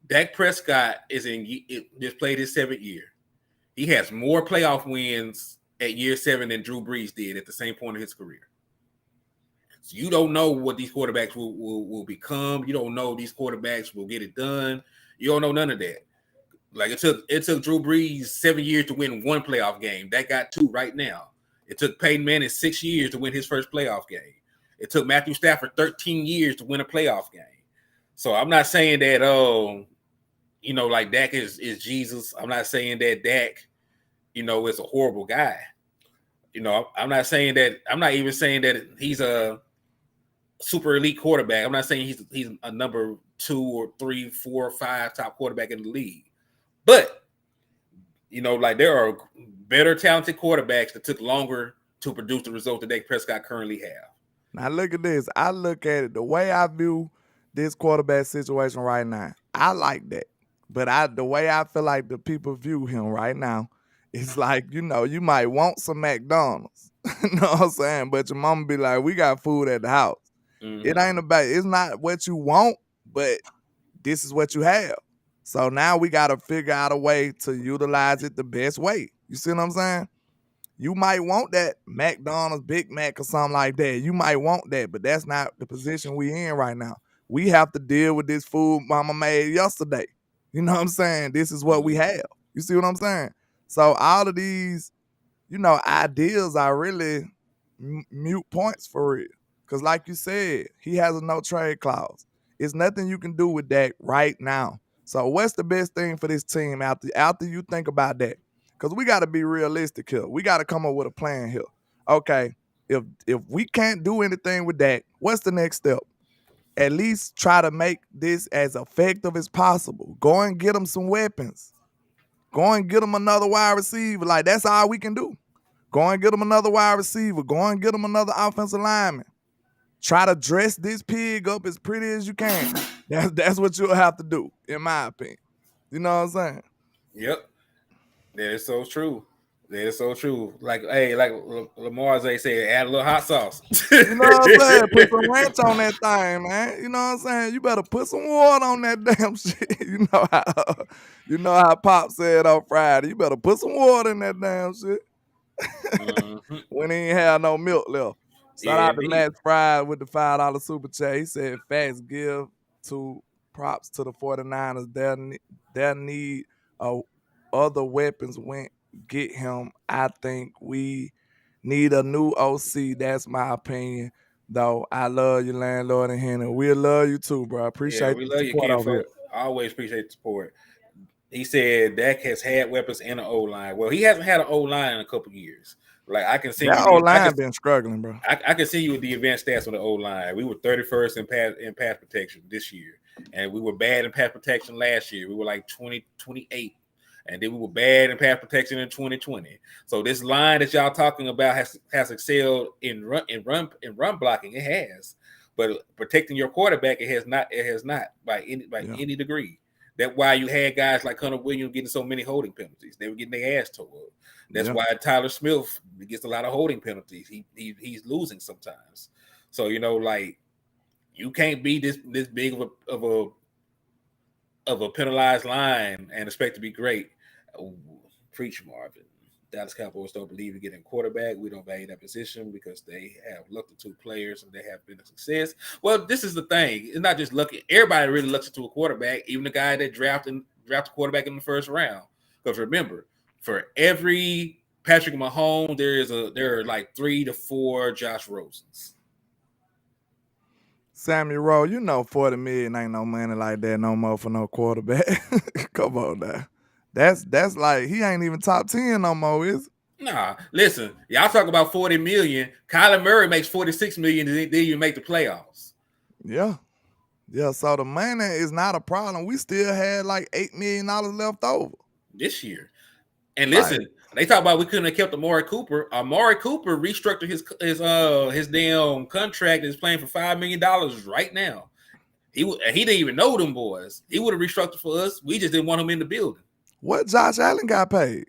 Dak Prescott just played his 7th year. He has more playoff wins at year 7 than Drew Brees did at the same point in his career. So you don't know what these quarterbacks will become. You don't know these quarterbacks will get it done. You don't know none of that. Like, it took Drew Brees 7 years to win 1 playoff game. That got 2 right now. It took Peyton Manning 6 years to win his first playoff game. It took Matthew Stafford 13 years to win a playoff game. So I'm not saying that like Dak is Jesus. I'm not saying that Dak, is a horrible guy. I'm not saying that. I'm not even saying that he's a super elite quarterback. I'm not saying he's a number 2 or 3, 4, or 5 top quarterback in the league. But, like, there are better talented quarterbacks that took longer to produce the result that Dak Prescott currently have. Now look at this. I look at it the way I view this quarterback situation right now. I like that. But the way I feel like the people view him right now, it's like, you might want some McDonald's. You know what I'm saying? But your mama be like, we got food at the house. Mm-hmm. It's not what you want, but this is what you have. So now we got to figure out a way to utilize it the best way. You see what I'm saying? You might want that McDonald's Big Mac or something like that. You might want that, but that's not the position we in right now. We have to deal with this food mama made yesterday. You know what I'm saying? This is what we have. You see what I'm saying? So all of these, ideas are really mute points for real. Because like you said, he has a no trade clause. It's nothing you can do with that right now. So what's the best thing for this team after you think about that? Because we got to be realistic here. We got to come up with a plan here. Okay, if we can't do anything with that, what's the next step? At least try to make this as effective as possible. Go and get them some weapons. Go and get them another wide receiver. Like, that's all we can do. Go and get them another wide receiver. Go and get them another offensive lineman. Try to dress this pig up as pretty as you can. That's what you'll have to do, in my opinion. You know what I'm saying? Yep. That is so true. That is so true. Like, hey, like Lamar said, add a little hot sauce. You know what I'm saying? Put some ranch on that thing, man. You know what I'm saying? You better put some water on that damn shit. You know how Pop said on Friday. You better put some water in that damn shit. Mm-hmm. When he ain't have no milk left. Shout out to Matt Fry with the $5 super chat. He said, facts, give props to the 49ers. Their need other weapons went get him. I think we Need a new OC. That's my opinion. Though I love you, Landlord and Henny. We love you too, bro. Yeah, Appreciate we the love you, support over here. Kinfolk. I always appreciate the support. He said Dak has had weapons in the O line. Well, he hasn't had an O line in a couple years. Like I can send you That old I can line been struggling, bro. I can see you with the advanced stats on the O line. We were 31st in pass protection this year, and we were bad in pass protection last year. We were like 28, and then we were bad in pass protection in 2020. So this line that y'all talking about has excelled in run blocking. It has, but protecting your quarterback, it has not. It has not by any degree. That's why you had guys like Hunter Williams getting so many holding penalties. They were getting their ass tore up. That's why Tyler Smith gets a lot of holding penalties. He's losing sometimes. So like you can't be this big of a penalized line and expect to be great. Preach, Marvin. Dallas Cowboys don't believe in getting quarterback. We don't value that position because they have looked into players and they have been a success. Well, this is the thing. It's not just lucky. Everybody really looks into a quarterback, even the guy that drafted a quarterback in the first round. Because remember, for every Patrick Mahomes, there are like 3 to 4 Josh Rosens. Sammy Rowe, $40 million ain't no money like that no more for no quarterback. Come on now. That's like he ain't even top 10 no more, is it? Nah, listen, y'all talk about 40 million. Kyler Murray makes 46 million, then you make the playoffs. Yeah. Yeah, so the money is not a problem. We still had like $8 million left over this year. And listen, they talk about we couldn't have kept Amari Cooper. Amari Cooper restructured his damn contract and is playing for $5 million right now. He didn't even know them boys. He would have restructured for us. We just didn't want him in the building. What Josh Allen got paid?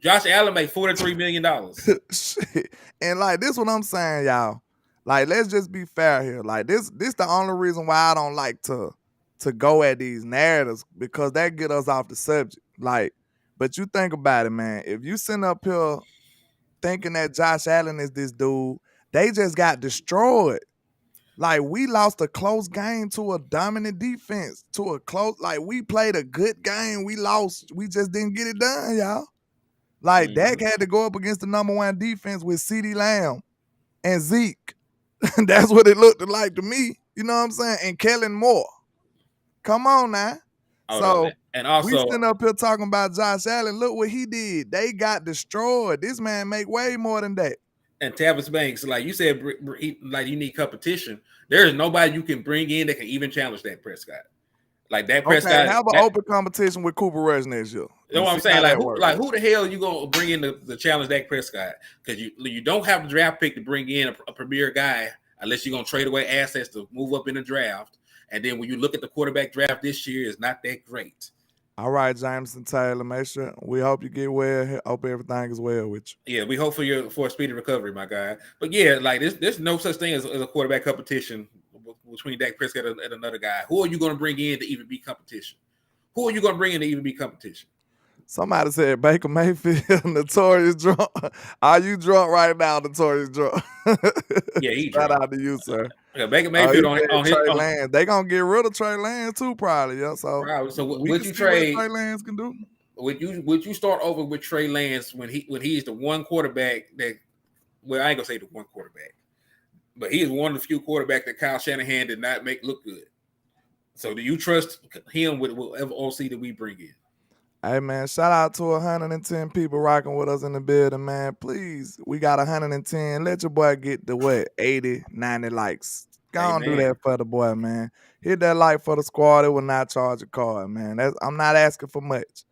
Josh Allen made $43 million. Shit. And like this what I'm saying, y'all. Like, let's just be fair here. Like this the only reason why I don't like to go at these narratives, because that get us off the subject. Like, but you think about it, man. If you sitting up here thinking that Josh Allen is this dude, they just got destroyed. Like, we lost a close game to a dominant defense, like we played a good game. We lost. We just didn't get it done, y'all. Like, Dak had to go up against the number 1 defense with CeeDee Lamb and Zeke. That's what it looked like to me. You know what I'm saying? And Kellen Moore. Come on now. So, and also, we sitting up here talking about Josh Allen. Look what he did. They got destroyed. This man make way more than that. And Tavis Banks, like you said, like you need competition. There is nobody you can bring in that can even challenge Dak Prescott. Like Dak Prescott. Okay, have an open competition with Cooper Rush next year. You know what I'm saying? Who the hell are you gonna bring in the challenge Dak Prescott? Because you don't have the draft pick to bring in a premier guy unless you're gonna trade away assets to move up in the draft. And then when you look at the quarterback draft this year, it's not that great. All right, Jameson Taylor, make sure we hope you get well. Hope everything is well with you. Yeah, we hope for a speedy recovery, my guy. But yeah, like there's no such thing as a quarterback competition between Dak Prescott and another guy. Who are you going to bring in to even be competition? Who are you going to bring in to even be competition? Somebody said Baker Mayfield, notorious drunk. Are you drunk right now, notorious drunk? Yeah, he Shout drunk. out to you, sir. Yeah, Baker Mayfield on his Lance. They gonna get rid of Trey Lance too, probably. Yeah, so would you trade what Trey Lance can do? Would you start over with Trey Lance when he's the one quarterback that? Well, I ain't gonna say the one quarterback, but he is one of the few quarterbacks that Kyle Shanahan did not make look good. So do you trust him with whatever OC that we bring in? Hey, man, shout out to 110 people rocking with us in the building, man. Please, we got 110. Let your boy get the 80, 90 likes. Go on, do that for the boy, man. Hit that like for the squad. It will not charge a card, man. I'm not asking for much.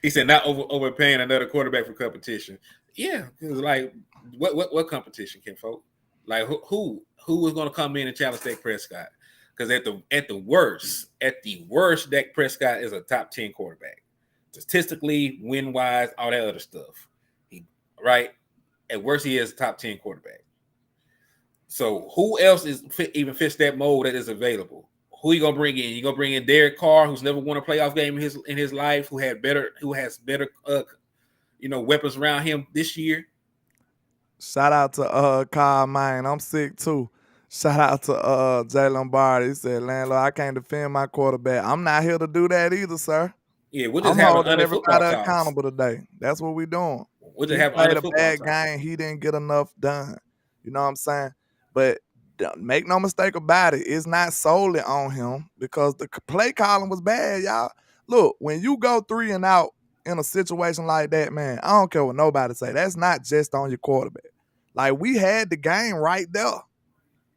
He said not overpaying another quarterback for competition. Yeah, because like what competition, kinfolk? Like who is going to come in and challenge Dak Prescott? Because at the worst, Dak Prescott is a top 10 quarterback. Statistically, win-wise, all that other stuff. At worst, he is a top 10 quarterback. So who else even fits that mold that is available? Who you gonna bring in? You gonna bring in Derek Carr, who's never won a playoff game in his life, who has better weapons around him this year. Shout out to Kyle Mine. I'm sick too. Shout out to Jay Lombardi. He said, Landlord, I can't defend my quarterback. I'm not here to do that either, sir. Yeah, we're just having holding everybody accountable today. That's what we're doing. What just He happened on played the a football bad side? game. He didn't get enough done. You know what I'm saying? But make no mistake about it, it's not solely on him because the play calling was bad, y'all. Look, when you go 3 and out in a situation like that, man, I don't care what nobody say. That's not just on your quarterback. Like, we had the game right there.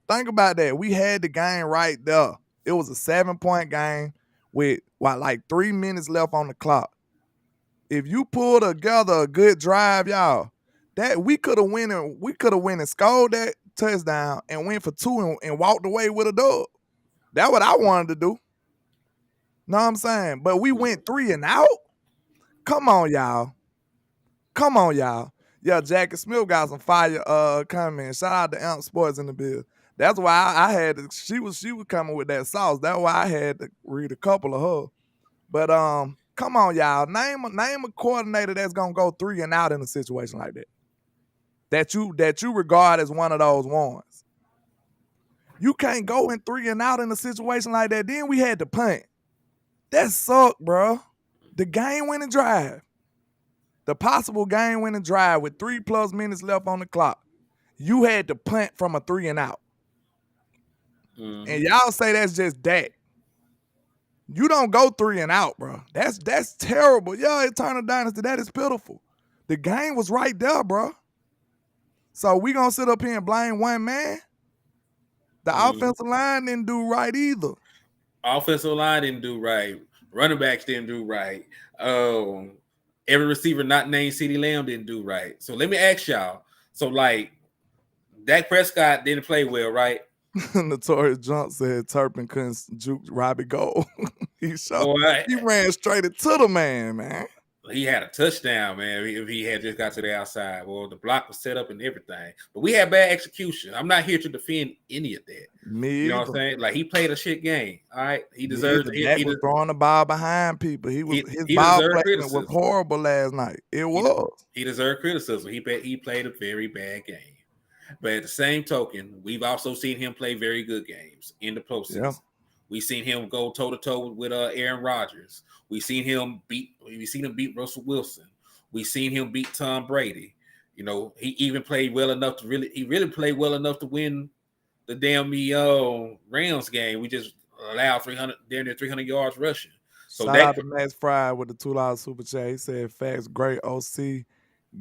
Think about that. We had the game right there. It was a 7-point game with like 3 minutes left on the clock. If you pull together a good drive, y'all, that we could have went and scored that touchdown and went for 2 and walked away with a dub. That's what I wanted to do. Know what I'm saying? But we went 3 and out. Come on, y'all. Come on, y'all. Yeah, Jackie Smith got some fire comments. Shout out to Amp Sports in the bill. That's why I had to, she was coming with that sauce. That's why I had to read a couple of her. But come on, y'all. Name a coordinator that's gonna go 3 and out in a situation like that. That you regard as one of those ones. You can't go in 3 and out in a situation like that. Then we had to punt. That sucked, bro. The game-winning drive. The possible game-winning drive with 3+ minutes left on the clock. You had to punt from a 3 and out. Mm-hmm. And y'all say that's just that. You don't go 3 and out, bro. That's terrible. Yeah, Eternal Dynasty, that is pitiful. The game was right there, bro. So we gonna sit up here and blame one man? The offensive line didn't do right either. Offensive line didn't do right. Running backs didn't do right. Every receiver not named CeeDee Lamb didn't do right. So let me ask y'all. So, like, Dak Prescott didn't play well, right? Notorious Junk said Turpin couldn't juke Robbie Gold. He ran straight to the man. He had a touchdown, man. If he had just got to the outside, well, the block was set up and everything. But we had bad execution. I'm not here to defend any of that. You know what I'm saying? Like, he played a shit game. All right, he deserves. Dak was throwing the ball behind people. His ball placement was horrible last night. It was. He deserved criticism. He played a very bad game. But at the same token, we've also seen him play very good games in the postseason. Yeah. We've seen him go toe to toe with Aaron Rodgers. We've seen him beat Russell Wilson. We've seen him beat Tom Brady. You know, he even played well enough to really played well enough to win the damn Rams game. We just allowed 300 yards rushing. So shout out to Max Fry with the $2 super chat. He said, "Facts, great OC,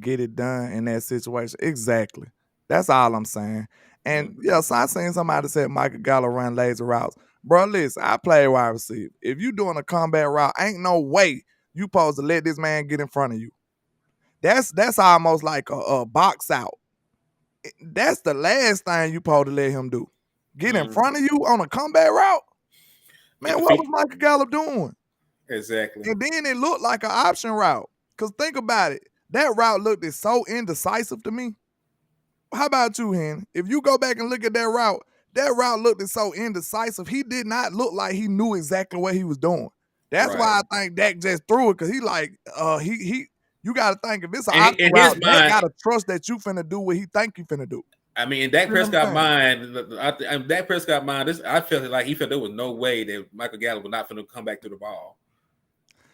get it done in that situation." Exactly. That's all I'm saying. And yeah, so I seen somebody said Michael Gallup run lazy routes. Bro, listen, I play wide receiver. If you doing a combat route, ain't no way you supposed to let this man get in front of you. That's almost like a box out. That's the last thing you supposed to let him do. Get in front of you on a combat route? Man, what was Michael Gallup doing? Exactly. And then it looked like an option route. Because think about it. That route looked so indecisive to me. How about you, Hen? If you go back and look at that route looked so indecisive. He did not look like he knew exactly what he was doing. That's why I think Dak just threw it, because he like you got to think, if it's an option route, Dak got to trust that you finna do what he think you finna do. I mean, in Dak Prescott mind, I felt like he felt there was no way that Michael Gallup was not finna come back to the ball.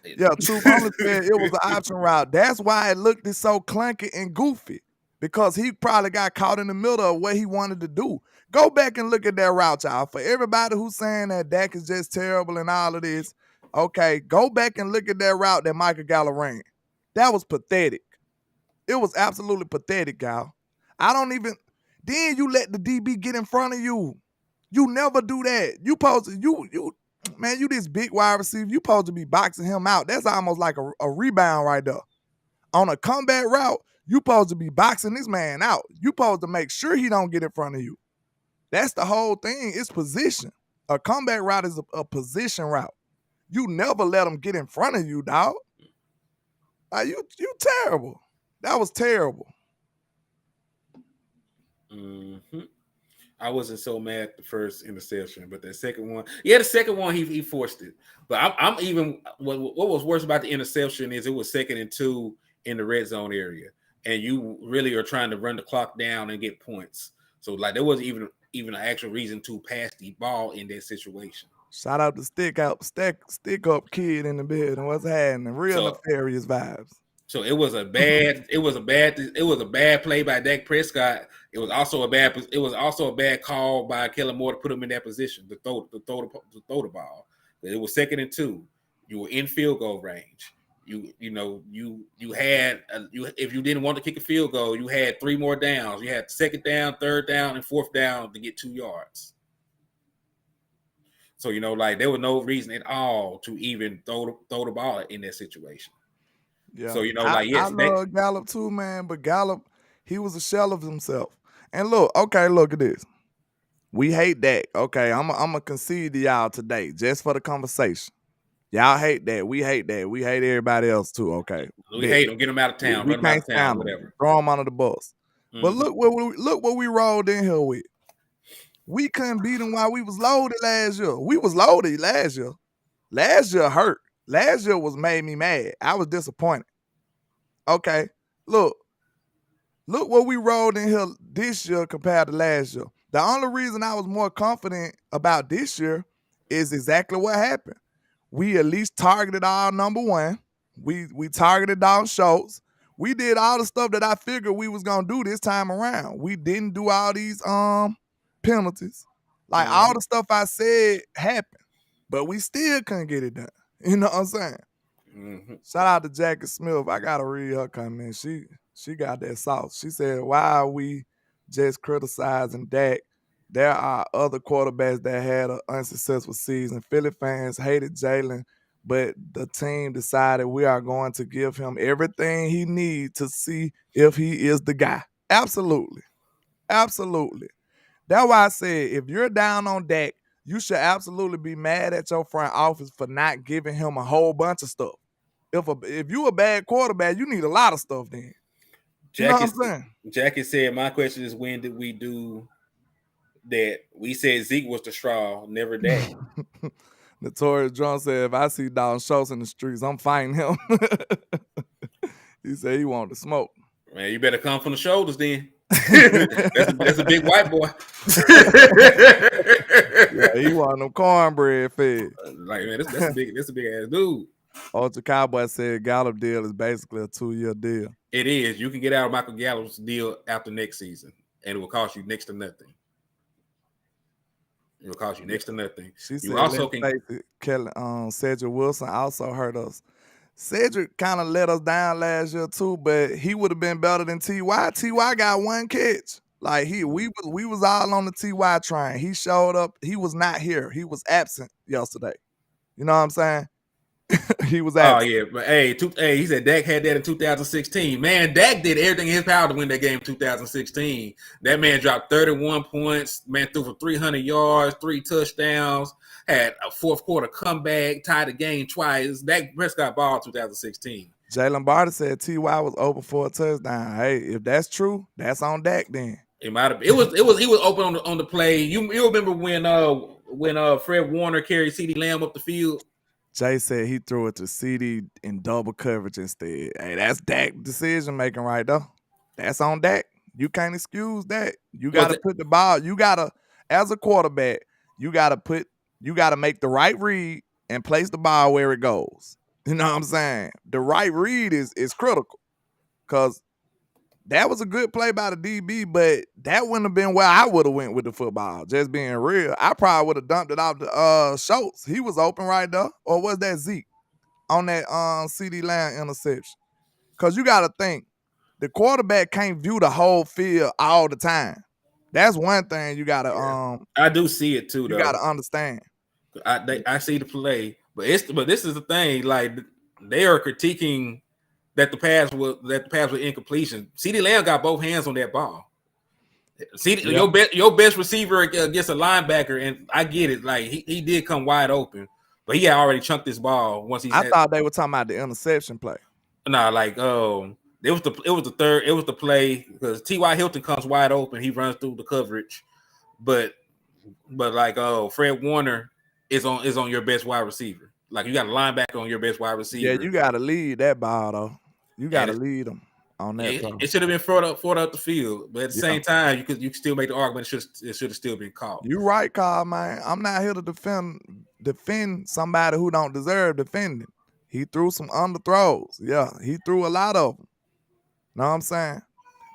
Yeah, Truth only said it was an option route. That's why it looked so clunky and goofy. Because he probably got caught in the middle of what he wanted to do. Go back and look at that route, y'all. For everybody who's saying that Dak is just terrible and all of this, okay, go back and look at that route that Michael Gallup ran. That was pathetic. It was absolutely pathetic, y'all. Then you let the DB get in front of you. You never do that. You this big wide receiver, you supposed to be boxing him out. That's almost like a rebound right there. On a combat route, you supposed to be boxing this man out. You supposed to make sure he don't get in front of you. That's the whole thing. It's position. A combat route is a position route. You never let him get in front of you, dog. Like, you terrible. That was terrible. Mm-hmm. I wasn't so mad at the first interception, but the second one, he forced it. But I'm even what was worse about the interception is it was 2nd and 2 in the red zone area, and you really are trying to run the clock down and get points. So like there wasn't even an actual reason to pass the ball in that situation. Shout out to stick up kid in the building. What's happening? Real nefarious vibes. So it was a bad play by Dak Prescott. It was also a bad call by Kellen Moore to put him in that position to throw the ball. It was 2nd and 2. You were in field goal range. You had if you didn't want to kick a field goal, you had 3 more downs. You had 2nd down, 3rd down, and 4th down to get 2 yards. So there was no reason at all to even throw the ball in that situation. Yeah. So I love Gallup too, man, but Gallup, he was a shell of himself. And look at this. We hate Dak. Okay, I'm gonna concede to y'all today just for the conversation. Y'all hate that. We hate that. We hate everybody else too. Okay, we hate them. Get them out of town. We run them out can't of town. stand Whatever. them. Throw them under the bus. But look what we rolled in here with. We couldn't beat them while we was loaded last year. We was loaded last year. Last year hurt. Last year made me mad. I was disappointed. Okay, look what we rolled in here this year compared to last year. The only reason I was more confident about this year is exactly what happened. We at least targeted our number one. We targeted Dalton Schultz. We did all the stuff that I figured we was gonna do this time around. We didn't do all these penalties. Like all the stuff I said happened, but we still couldn't get it done. You know what I'm saying? Mm-hmm. Shout out to Jackie Smith. I gotta read her comment. She got that sauce. She said, "Why are we just criticizing Dak? There are other quarterbacks that had an unsuccessful season. Philly fans hated Jalen, but the team decided we are going to give him everything he needs to see if he is the guy." Absolutely. Absolutely. That's why I said, if you're down on Dak, you should absolutely be mad at your front office for not giving him a whole bunch of stuff. If you a bad quarterback, you need a lot of stuff then. You know what I'm saying? Jackie said, my question is, when did we do that? We said Zeke was the straw, never Dak. Notorious John said, if I see Dalton Schultz in the streets, I'm fighting him. He said he wanted to smoke. Man, you better come from the shoulders then. that's a big white boy. Yeah, he wanted them cornbread fed. Like, man, that's a big ass dude. Ultra Cowboy said Gallup deal is basically a 2-year deal. It is. You can get out of Michael Gallup's deal after next season, and it will cost you next to nothing. It will cost you next to nothing. She said also Cedric Wilson also hurt us. Cedric kind of let us down last year too, but he would have been better than T.Y. T.Y. got 1 catch. Like we was all on the T.Y. train. He showed up. He was not here. He was absent yesterday. You know what I'm saying? He was absent. Oh yeah, but he said Dak had that in 2016. Man, Dak did everything in his power to win that game in 2016. That man dropped 31 points. Man threw for 300 yards, 3 touchdowns. Had a 4th quarter comeback, tied the game twice. Dak Prescott ball 2016. Jalen Barter said T.Y. was open for a touchdown. Hey, if that's true, that's on Dak then. It might have. He was open on the play. You remember when Fred Warner carried CeeDee Lamb up the field? Jay said he threw it to CeeDee in double coverage instead. Hey, that's Dak decision making right there. That's on Dak. You can't excuse that. You got to put the ball. You got to, as a quarterback, you got to make the right read and place the ball where it goes. You know what I'm saying? The right read is critical, because that was a good play by the DB, but that wouldn't have been where I would have went with the football. Just being real, I probably would have dumped it off to Schultz. He was open right there. Or was that Zeke on that CeeDee Lamb interception? Because you got to think, the quarterback can't view the whole field all the time. That's one thing you got to I do see it too, though. You got to understand. I see the play, but this is the thing. Like, they are critiquing that the pass was incompletion. CeeDee Lamb got both hands on that ball. Your best receiver against a linebacker, and I get it. Like, he did come wide open, but he had already chunked this ball once he. I thought they were talking about the interception play. Nah, like it was the play, because T.Y. Hilton comes wide open. He runs through the coverage, but like Fred Warner is on your best wide receiver. Like, you got a linebacker on your best wide receiver. Yeah, you got to lead that ball though. You got to lead them on that. It should have been fought up the field, but at the same time, you could still make the argument it should have still been called. You're right, Carl, man. I'm not here to defend somebody who don't deserve defending. He threw some underthrows. Yeah, he threw a lot of them. Know what I'm saying?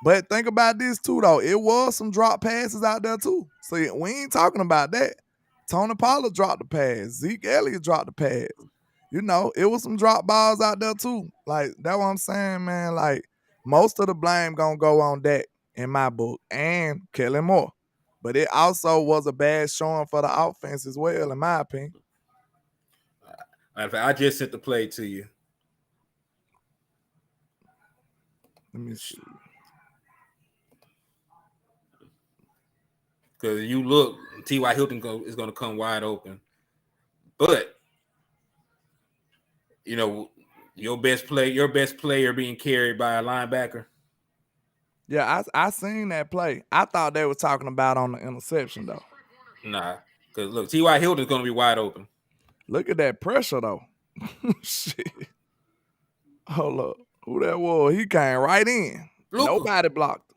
But think about this too, though. It was some drop passes out there too. So we ain't talking about that. Tony Pollard dropped the pass. Zeke Elliott dropped the pass. You know, it was some drop balls out there too. Like, that's what I'm saying, man. Like, most of the blame gonna go on that in my book and Kellen Moore. But it also was a bad showing for the offense as well, in my opinion. I just sent the play to you. Let me see. Because you look, T.Y. Hilton is going to come wide open. But, you know, your best player being carried by a linebacker. Yeah, I seen that play. I thought they were talking about on the interception, though. Nah, because look, T.Y. Hilton is going to be wide open. Look at that pressure, though. Shit. Hold up. Who that was? He came right in. Luka. Nobody blocked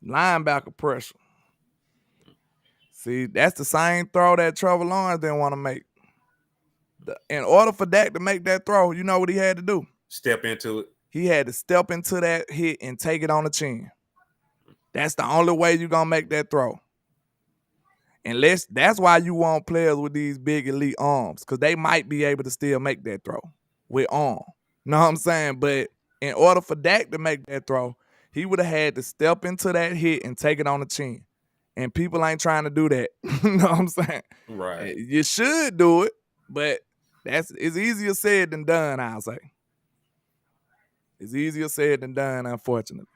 him. Linebacker pressure. See, that's the same throw that Trevor Lawrence didn't want to make. In order for Dak to make that throw, you know what he had to do? Step into it. He had to step into that hit and take it on the chin. That's the only way you're going to make that throw. Unless that's why you want players with these big elite arms, because they might be able to still make that throw with arm. Know what I'm saying? But in order for Dak to make that throw, he would have had to step into that hit and take it on the chin. And people ain't trying to do that. You know what I'm saying? Right. You should do it, but it's easier said than done, I'll say. It's easier said than done, unfortunately.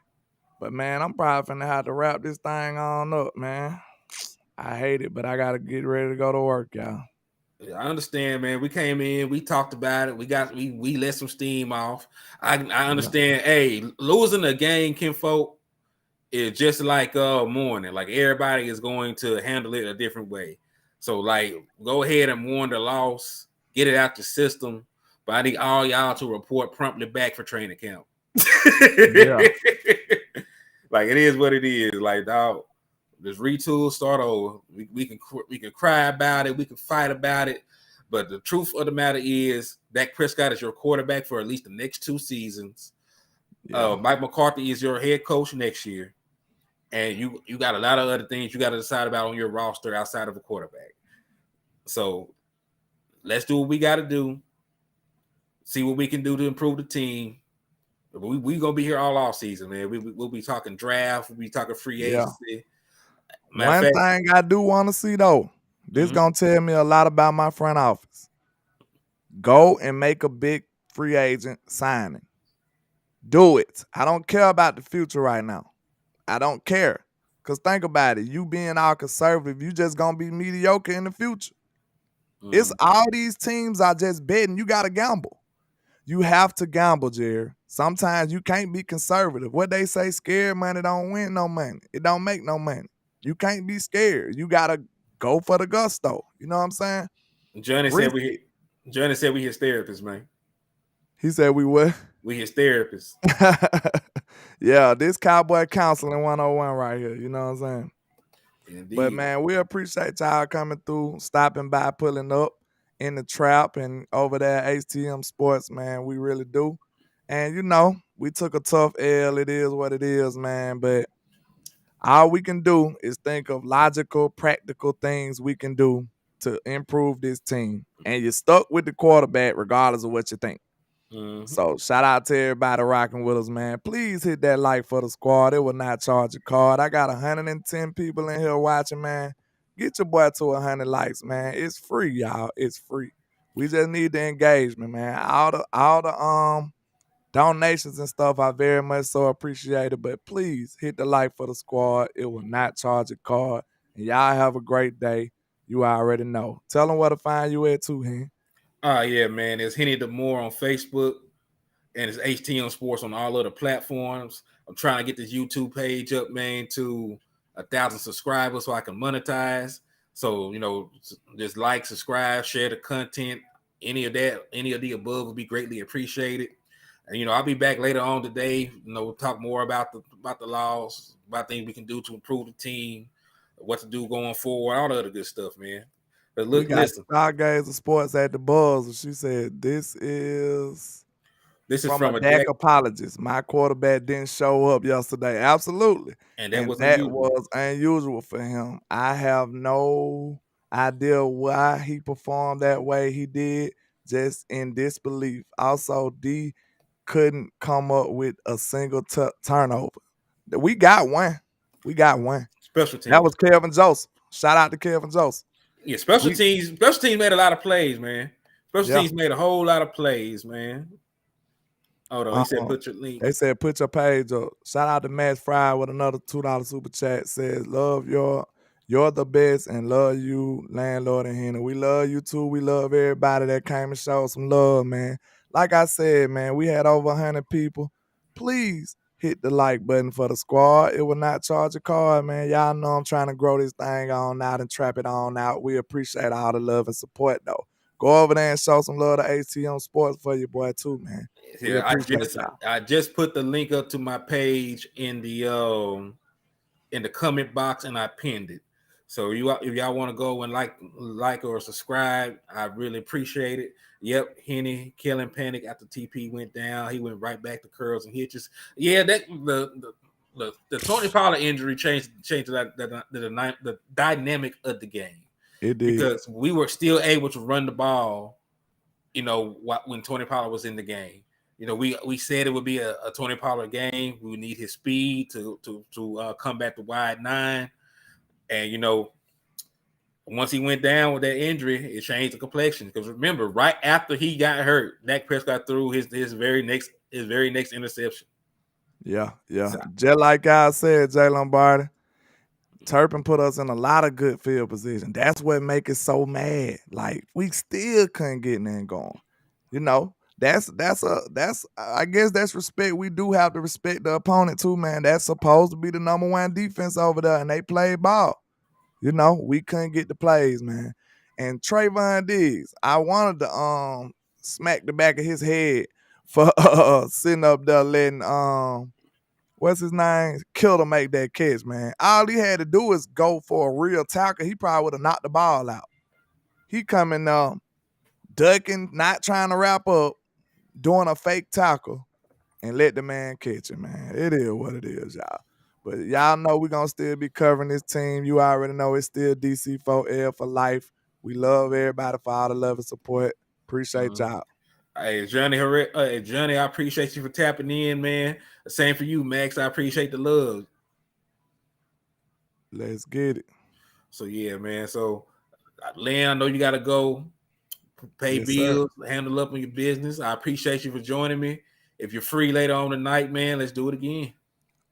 But, man, I'm probably finna have to wrap this thing on up, man. I hate it, but I got to get ready to go to work, y'all. I understand, man. We came in, we talked about it. We let some steam off. I understand. Yeah. Hey, losing a game, kinfolk, is just like mourning. Like, everybody is going to handle it a different way. So, like, go ahead and mourn the loss, get it out the system. But I need all y'all to report promptly back for training camp. Yeah. Like, it is what it is. Like, dog, just retool, start over. We can cry about it, we can fight about it, but the truth of the matter is Dak Prescott is your quarterback for at least the next 2 seasons. Yeah. Mike McCarthy is your head coach next year, and you got a lot of other things you got to decide about on your roster outside of a quarterback. So let's do what we got to do. See what we can do to improve the team. We gonna be here all off season, man. We'll be talking draft. We'll be talking free agency. One thing I do want to see, though, this going to tell me a lot about my front office. Go and make a big free agent signing. Do it. I don't care about the future right now. I don't care. Because think about it. You being all conservative, you just going to be mediocre in the future. It's all these teams are just betting. You got to gamble. You have to gamble, Jerry. Sometimes you can't be conservative. What they say, scared money don't win no money. It don't make no money. You can't be scared. You got to go for the gusto. You know what I'm saying? Johnny said we his therapists, man. He said we what? We his therapists. Yeah, this Cowboy Counseling 101 right here. You know what I'm saying? Indeed. But, man, we appreciate y'all coming through, stopping by, pulling up in the trap and over there at HTM Sports, man. We really do. And, you know, we took a tough L. It is what it is, man. But all we can do is think of logical, practical things we can do to improve this team. And you're stuck with the quarterback regardless of what you think. So shout out to everybody rocking with us, man. Please hit that like for the squad. It will not charge a card. I got 110 people in here watching, man. Get your boy to 100 likes, man. It's free, y'all. It's free. We just need the engagement, man. All the donations and stuff, I very much so appreciate it. But please hit the like for the squad. It will not charge a card. And y'all have a great day. You already know. Tell them where to find you at too, Hen. Yeah, man. It's Hennythemoor on Facebook, and it's HTM Sports on all other platforms. I'm trying to get this YouTube page up, man, to 1,000 subscribers so I can monetize. So, you know, just like, subscribe, share the content. Any of the above would be greatly appreciated. And, you know, I'll be back later on today. You know, we'll talk more about the laws, about things we can do to improve the team, what to do going forward, all the other good stuff, man. But We look, got listen, Stargazer Sports at the Buzz, and she said, "This is this is from a from a Dak Jack, apologist. My quarterback didn't show up yesterday." Absolutely. and that And wasn't that usual, was unusual for him. I have no idea why he performed that way he did, just in disbelief. Also, D couldn't come up with a single turnover. We got one. We got one. special That teams. was Kelvin Joseph. Shout out to Kelvin Joseph. Yeah, We special teams made a lot of plays, man. Special yeah. teams made a whole lot of plays, man. Hold on, he said Um, put your link. they said put your page up. Shout out to Matt Fry with another $2 super chat. Says love you're the best and love you, Landlord and Henny. We love you too. We love everybody that came and showed some love, man. Like I said, man, we had over 100 people. Please hit the like button for the squad. It will not charge a card, man. Y'all know I'm trying to grow this thing on out and trap it on out. We appreciate all the love and support, though. Go over there and show some love to ATM Sports for your boy, too, man. We Yeah, appreciate y'all. I just put the link up to my page in the comment box and I pinned it. So if y'all want to go and like or subscribe, I really appreciate it. Yep, Henny killing panic after TP went down. He went right back to curls and hitches. Yeah, that the Tony Pollard injury changed the dynamic of the game It did. because we were still able to run the ball. When Tony Pollard was in the game. We said it would be a Tony Pollard game. We would need his speed to come back to wide nine. And once he went down with that injury, it changed the complexion. Because remember, right after he got hurt, Dak Prescott threw his very next interception. Yeah. So, Just like I said, Jay Lombardi, Turpin put us in a lot of good field position. That's what make it so mad. Like we still couldn't get in going. That's I guess that's respect. We do have to respect the opponent too, man. That's supposed to be the number one defense over there, and they played ball. We couldn't get the plays, man. And Trayvon Diggs, I wanted to smack the back of his head for sitting up there letting what's his name? Kill to make that catch, man. All he had to do is go for a real tackle. He probably would have knocked the ball out. He coming ducking, not trying to wrap up, doing a fake tackle, and let the man catch it, man. It is what it is, y'all. But y'all know we're going to still be covering this team. You already know it's still DC4L for life. We love everybody for all the love and support. Appreciate y'all. Hey, Johnny, I appreciate you for tapping in, man. Same for you, Max. I appreciate the love. Let's get it. So, yeah, man. So, Len, I know you got to go pay bills, handle up on your business. I appreciate you for joining me. If you're free later on tonight, man, let's do it again.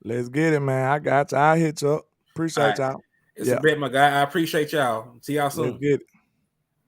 Let's get it, man. I got you. I'll hit you up. Appreciate y'all. It's a bet, my guy. I appreciate y'all. See y'all soon. Let's get it.